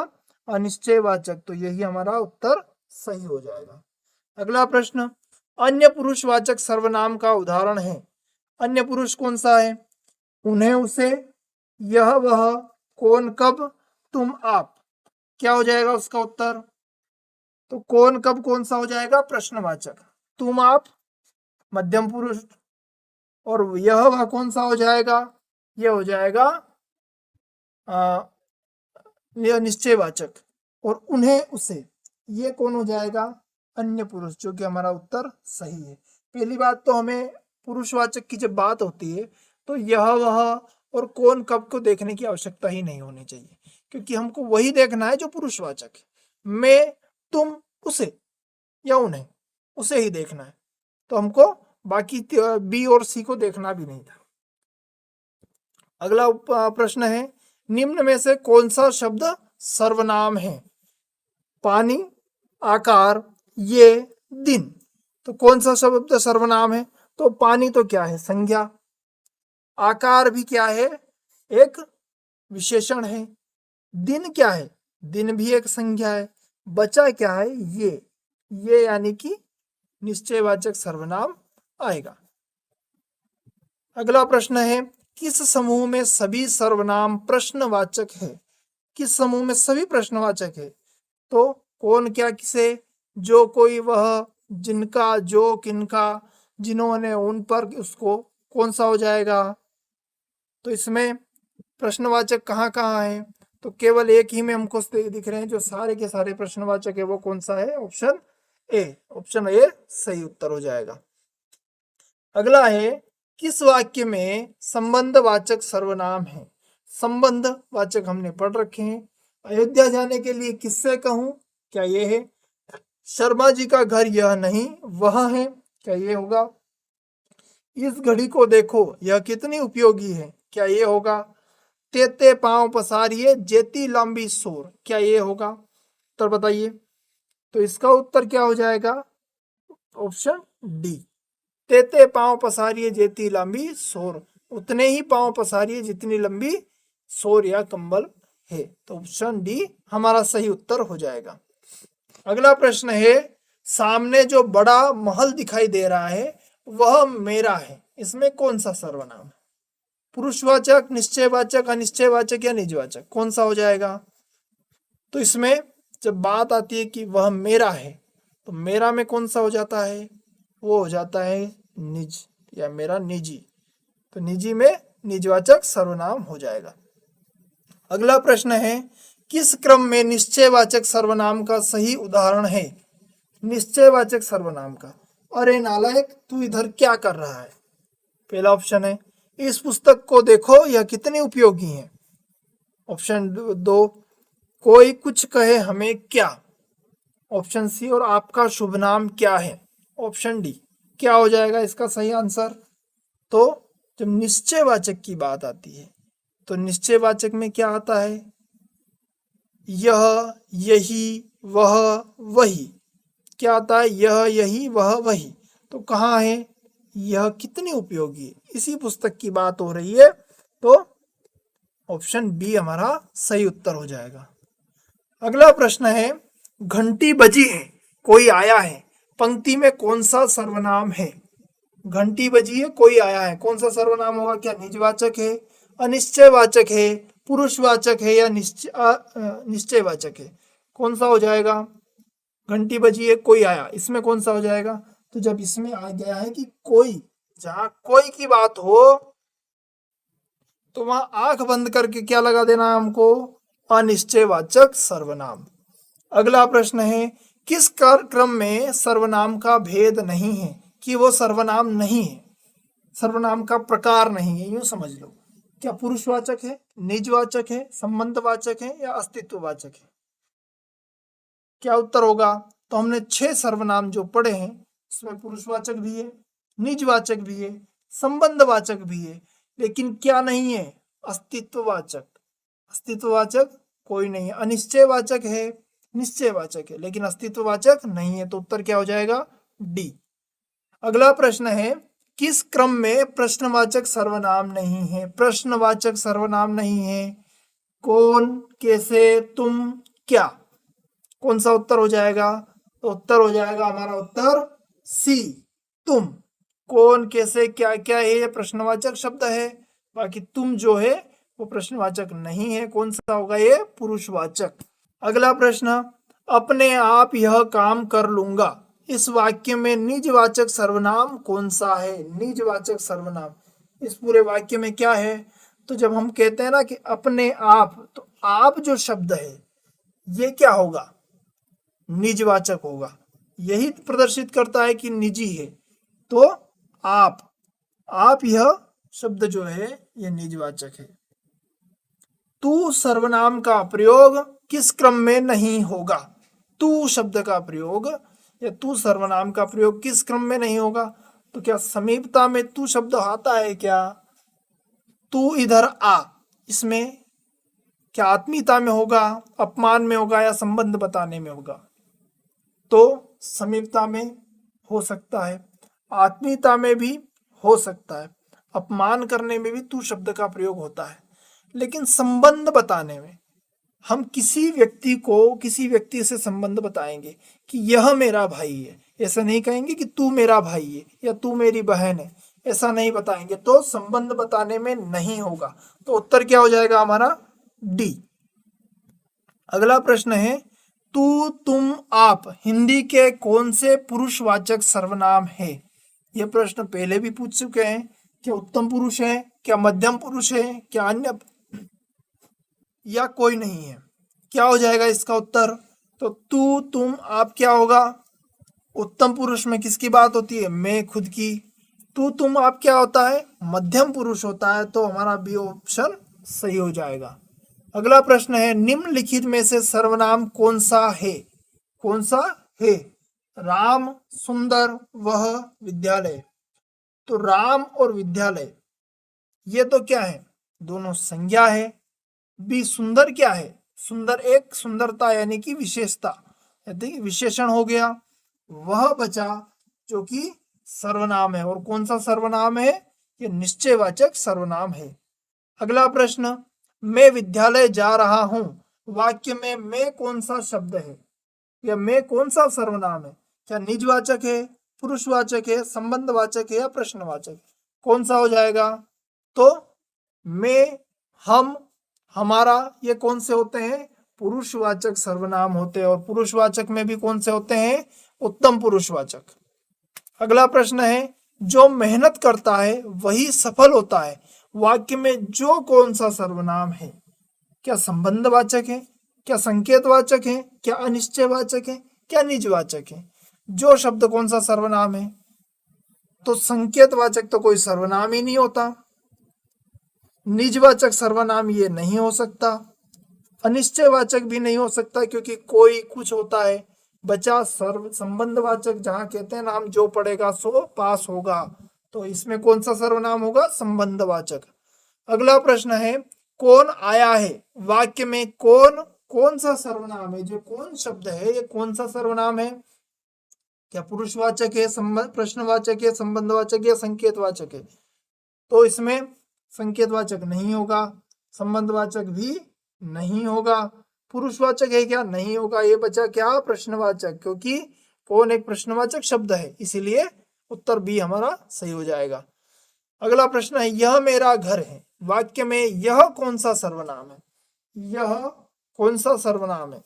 अनिश्चयवाचक। तो यही हमारा उत्तर सही हो जाएगा। अगला प्रश्न, अन्य पुरुषवाचक सर्वनाम का उदाहरण है। अन्य पुरुष कौन सा है, उन्हें, उसे, यह, वह, कौन, कब, तुम, आप, क्या हो जाएगा उसका उत्तर। तो कौन, कब, कौन सा हो जाएगा, प्रश्नवाचक, तुम, आप मध्यम पुरुष, और यह, वह कौन सा हो जाएगा, यह हो जाएगा यह निश्चयवाचक, और उन्हें, उसे, ये कौन हो जाएगा, अन्य पुरुष, जो कि हमारा उत्तर सही है। पहली बात तो हमें पुरुषवाचक की जब बात होती है तो यह, वह और कौन, कब को देखने की आवश्यकता ही नहीं होनी चाहिए, क्योंकि हमको वही देखना है जो पुरुषवाचक है। मैं, तुम, उसे या उन्हें, उसे ही देखना है, तो हमको बाकी बी और सी को देखना भी नहीं था। अगला प्रश्न है, निम्न में से कौन सा शब्द सर्वनाम है? पानी, आकार, ये, दिन। तो कौन सा शब्द सर्वनाम है? तो पानी तो क्या है? संज्ञा। आकार भी क्या है? एक विशेषण है। दिन क्या है? दिन भी एक संज्ञा है। बचा क्या है? ये यानी कि निश्चयवाचक सर्वनाम आएगा। अगला प्रश्न है, किस समूह में सभी सर्वनाम प्रश्नवाचक है? किस समूह में सभी प्रश्नवाचक है? तो कौन, क्या, किसे, जो, कोई, वह, जिनका, जो, किनका, जिन्होंने, उन पर, उसको, कौन सा हो जाएगा? तो इसमें प्रश्नवाचक कहाँ कहाँ है? तो केवल एक ही में हमको दिख रहे हैं, जो सारे के सारे प्रश्नवाचक है वो कौन सा है? Option A. ऑप्शन ए सही उत्तर हो जाएगा। अगला है, किस वाक्य में संबंधवाचक सर्वनाम है? संबंधवाचक हमने पढ़ रखे हैं। अयोध्या जाने के लिए किससे कहूं? क्या ये है? शर्मा जी का घर यह नहीं वह है, क्या ये होगा? इस घड़ी को देखो यह कितनी उपयोगी है, क्या ये होगा? तेते पांव पसारिए जेती लंबी सोर, क्या ये होगा? उत्तर बताइए। तो इसका उत्तर क्या हो जाएगा? Option D. तेते पांव पसारिए जेती लंबी सोर, उतने ही पांव पसारिए जितनी लंबी सोर या कंबल है। तो ऑप्शन डी हमारा सही उत्तर हो जाएगा। अगला प्रश्न है, सामने जो बड़ा महल दिखाई दे रहा है वह मेरा है, इसमें कौन सा सर्वनाम है? पुरुषवाचक, निश्चयवाचक, अनिश्चयवाचक या निजवाचक, कौन सा हो जाएगा? तो इसमें जब बात आती है कि वह मेरा है, तो मेरा में कौन सा हो जाता है? वो हो जाता है निज या मेरा निजी। तो निजी में निजवाचक सर्वनाम हो जाएगा। अगला प्रश्न है, किस क्रम में निश्चयवाचक सर्वनाम का सही उदाहरण है? निश्चयवाचक सर्वनाम का। अरे नालायक, तू इधर क्या कर रहा है? पहला ऑप्शन है, इस पुस्तक को देखो यह कितनी उपयोगी है। ऑप्शन दो, कोई कुछ कहे हमें क्या। ऑप्शन सी, और आपका शुभ नाम क्या है। Option D. क्या हो जाएगा इसका सही आंसर? तो जब निश्चयवाचक की बात आती है तो निश्चयवाचक में क्या आता है? यह, यही, वह, वही। क्या आता है? यह, यही, वह, वही। तो कहाँ है? यह कितनी उपयोगी है, इसी पुस्तक की बात हो रही है। तो ऑप्शन बी हमारा सही उत्तर हो जाएगा। अगला प्रश्न है, घंटी बजी है, कोई आया है, पंक्ति में कौन सा सर्वनाम है? घंटी बजी है, कोई आया है, कौन सा सर्वनाम होगा? क्या निजवाचक है, अनिश्चयवाचक है, पुरुषवाचक है या निश्चयवाचक है? कौन सा हो जाएगा? घंटी बजी है, कोई आया, इसमें कौन सा हो जाएगा? तो जब इसमें आ गया है कि कोई, जहां कोई की बात हो तो वहां आंख बंद करके क्या लगा देना है हमको? अनिश्चयवाचक सर्वनाम। अगला प्रश्न है, किस क्रम में सर्वनाम का भेद नहीं है? कि वो सर्वनाम नहीं है, सर्वनाम का प्रकार नहीं है, यूं समझ लो। क्या पुरुषवाचक है, निजवाचक है, संबंधवाचक है या अस्तित्ववाचक है? क्या उत्तर होगा? तो हमने 6 सर्वनाम जो पढ़े हैं उसमें पुरुषवाचक भी है, निजवाचक भी है, संबंधवाचक भी है, लेकिन क्या नहीं है? अस्तित्ववाचक। अस्तित्ववाचक कोई नहीं है। अनिश्चयवाचक है, निश्चयवाचक है, लेकिन अस्तित्ववाचक नहीं है। तो उत्तर क्या हो जाएगा? डी। अगला प्रश्न है, किस क्रम में प्रश्नवाचक सर्वनाम नहीं है? प्रश्नवाचक सर्वनाम नहीं है। कौन, कैसे, तुम, क्या, कौन सा उत्तर हो जाएगा? तो उत्तर हो जाएगा हमारा उत्तर सी, तुम। कौन, कैसे, क्या, क्या है ये प्रश्नवाचक शब्द है, बाकी तुम जो है वो प्रश्नवाचक नहीं है। कौन सा होगा ये? पुरुषवाचक। अगला प्रश्न, अपने आप यह काम कर लूंगा, इस वाक्य में निजवाचक सर्वनाम कौन सा है? निजवाचक सर्वनाम इस पूरे वाक्य में क्या है? तो जब हम कहते हैं ना कि अपने आप, तो आप जो शब्द है ये क्या होगा? निजवाचक होगा। यही प्रदर्शित करता है कि निजी है। तो आप यह शब्द जो है ये निजवाचक है। तू सर्वनाम का प्रयोग किस क्रम में नहीं होगा? तू शब्द का प्रयोग या तू सर्वनाम का प्रयोग किस क्रम में नहीं होगा? तो क्या समीपता में तू शब्द आता है क्या? तू इधर आ, इसमें क्या आत्मीयता में होगा, अपमान में होगा या संबंध बताने में होगा? तो समीपता में हो सकता है, आत्मीयता में भी हो सकता है, अपमान करने में भी तू शब्द का प्रयोग होता है। लेकिन संबंध बताने में हम किसी व्यक्ति से संबंध बताएंगे कि यह मेरा भाई है, ऐसा नहीं कहेंगे कि तू मेरा भाई है या तू मेरी बहन है, ऐसा नहीं बताएंगे, तो संबंध बताने में नहीं होगा। तो उत्तर क्या हो जाएगा हमारा? डी। अगला प्रश्न है, तू, तुम, आप हिंदी के कौन से पुरुषवाचक सर्वनाम है? यह प्रश्न पहले भी पूछ चुके हैं। क्या उत्तम पुरुष है, क्या मध्यम पुरुष है, क्या अन्य या कोई नहीं है? क्या हो जाएगा इसका उत्तर? तो तू, तुम, आप क्या होगा? उत्तम पुरुष में किसकी बात होती है? मैं खुद की। तू, तुम, आप क्या होता है? मध्यम पुरुष होता है। तो हमारा बी ऑप्शन सही हो जाएगा। अगला प्रश्न है, निम्नलिखित में से सर्वनाम कौन सा है? कौन सा है? राम, सुंदर, वह, विद्यालय। तो राम और विद्यालय ये तो क्या है? दोनों संज्ञा है। बी सुंदर क्या है? सुंदर एक सुंदरता यानी कि विशेषता, यानी विशेषण हो गया। वह बचा जो कि सर्वनाम है। और कौन सा सर्वनाम है? ये निश्चयवाचक सर्वनाम है। अगला प्रश्न, मैं विद्यालय जा रहा हूं, वाक्य में मैं कौन सा शब्द है या मैं कौन सा सर्वनाम है? क्या निजवाचक है, पुरुषवाचक है, संबंधवाचक है या प्रश्नवाचक? कौन सा हो जाएगा? तो मैं, हम, हमारा ये कौन से होते हैं? पुरुषवाचक सर्वनाम होते हैं। और पुरुषवाचक में भी कौन से होते हैं? उत्तम पुरुषवाचक। अगला प्रश्न है, जो मेहनत करता है वही सफल होता है, वाक्य में जो कौन सा सर्वनाम है? क्या संबंधवाचक है, क्या संकेतवाचक है, क्या अनिश्चयवाचक है, क्या निजवाचक है? जो शब्द कौन सा सर्वनाम है? तो संकेतवाचक तो कोई सर्वनाम ही नहीं होता, निजवाचक सर्वनाम ये नहीं हो सकता, अनिश्चयवाचक भी नहीं हो सकता क्योंकि कोई कुछ होता है। बचा सर्व संबंधवाचक, जहां कहते हैं ना हम जो पढ़ेगा सो पास होगा। तो इसमें कौन सा सर्वनाम होगा? संबंधवाचक। अगला प्रश्न है, कौन आया है, वाक्य में कौन कौन सा सर्वनाम है? जो कौन शब्द है ये कौन सा सर्वनाम है? क्या पुरुषवाचक है, प्रश्नवाचक है, संबंधवाचक या संकेतवाचक है? तो इसमें संकेतवाचक नहीं होगा, संबंधवाचक भी नहीं होगा, पुरुषवाचक है क्या? नहीं होगा। ये बचा क्या? प्रश्नवाचक, क्योंकि कौन एक प्रश्नवाचक शब्द है, इसीलिए उत्तर बी हमारा सही हो जाएगा। अगला प्रश्न है, यह मेरा घर है, वाक्य में यह कौन सा सर्वनाम है? यह कौन सा सर्वनाम है?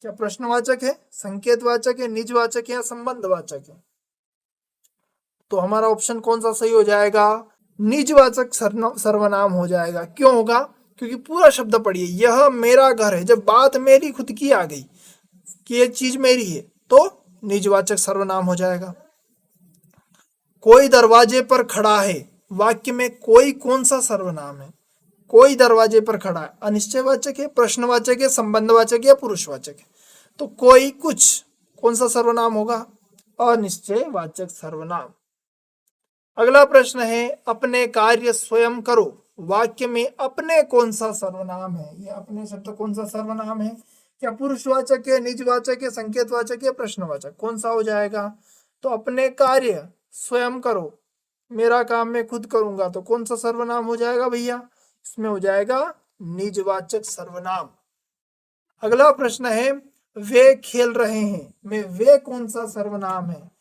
क्या प्रश्नवाचक है, संकेतवाचक है, निजवाचक है या संबंधवाचक है? तो हमारा ऑप्शन कौन सा सही हो जाएगा? निजवाचक सर्वनाम हो जाएगा। क्यों होगा? क्योंकि पूरा शब्द पढ़िए, यह मेरा घर है, जब बात मेरी खुद की आ गई कि ये चीज मेरी है तो निजवाचक सर्वनाम हो जाएगा। कोई दरवाजे पर खड़ा है, वाक्य में कोई कौन सा सर्वनाम है? कोई दरवाजे पर खड़ा है, अनिश्चयवाचक है, प्रश्नवाचक है, संबंधवाचक या पुरुषवाचक है? तो कोई कुछ कौन सा सर्वनाम होगा? अनिश्चयवाचक सर्वनाम। अगला प्रश्न है, अपने कार्य स्वयं करो, वाक्य में अपने कौन सा सर्वनाम है? ये अपने शब्द कौन सा सर्वनाम है? क्या पुरुषवाचक है, निजवाचक है, संकेतवाचक है, प्रश्नवाचक? कौन सा हो जाएगा? तो अपने कार्य स्वयं करो, मेरा काम मैं खुद करूंगा, तो कौन सा सर्वनाम हो जाएगा भैया? इसमें हो जाएगा निजवाचक सर्वनाम। अगला प्रश्न है, वे खेल रहे हैं, में वे कौन सा सर्वनाम है?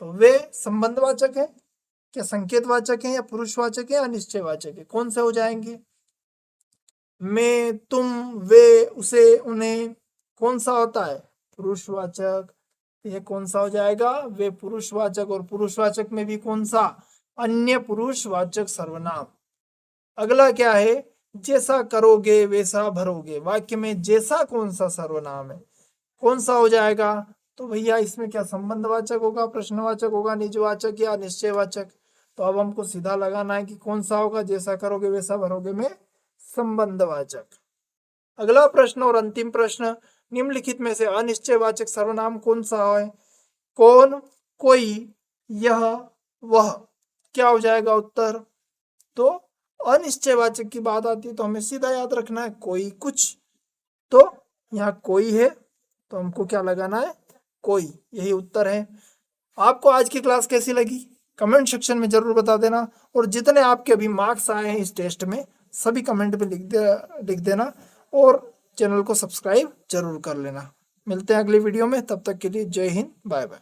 तो वे संबंधवाचक है, क्या संकेतवाचक है, या पुरुषवाचक है, या निश्चयवाचक है? कौन से हो जाएंगे? मैं, तुम, वे, उसे, उन्हें, कौन सा होता है? पुरुषवाचक। ये कौन सा हो जाएगा? वे पुरुषवाचक। और पुरुषवाचक में भी कौन सा? अन्य पुरुषवाचक सर्वनाम। अगला क्या है? जैसा करोगे वैसा भरोगे, वाक्य में जैसा कौन सा सर्वनाम है? कौन सा हो जाएगा? तो भैया इसमें क्या संबंधवाचक होगा, प्रश्नवाचक होगा, निजवाचक या निश्चयवाचक? तो अब हमको सीधा लगाना है कि कौन सा होगा। जैसा करोगे वैसा भरोगे में संबंधवाचक। अगला प्रश्न और अंतिम प्रश्न, निम्नलिखित में से अनिश्चयवाचक सर्वनाम कौन सा है? कौन, कोई, यह, वह। क्या हो जाएगा उत्तर? तो अनिश्चयवाचक की बात आती है तो हमें सीधा याद रखना है कोई, कुछ। तो यहाँ कोई है तो हमको क्या लगाना है? कोई। यही उत्तर है। आपको आज की क्लास कैसी लगी कमेंट सेक्शन में जरूर बता देना, और जितने आपके अभी मार्क्स आए हैं इस टेस्ट में सभी कमेंट में लिख देना, और चैनल को सब्सक्राइब जरूर कर लेना। मिलते हैं अगली वीडियो में, तब तक के लिए जय हिंद, बाय बाय।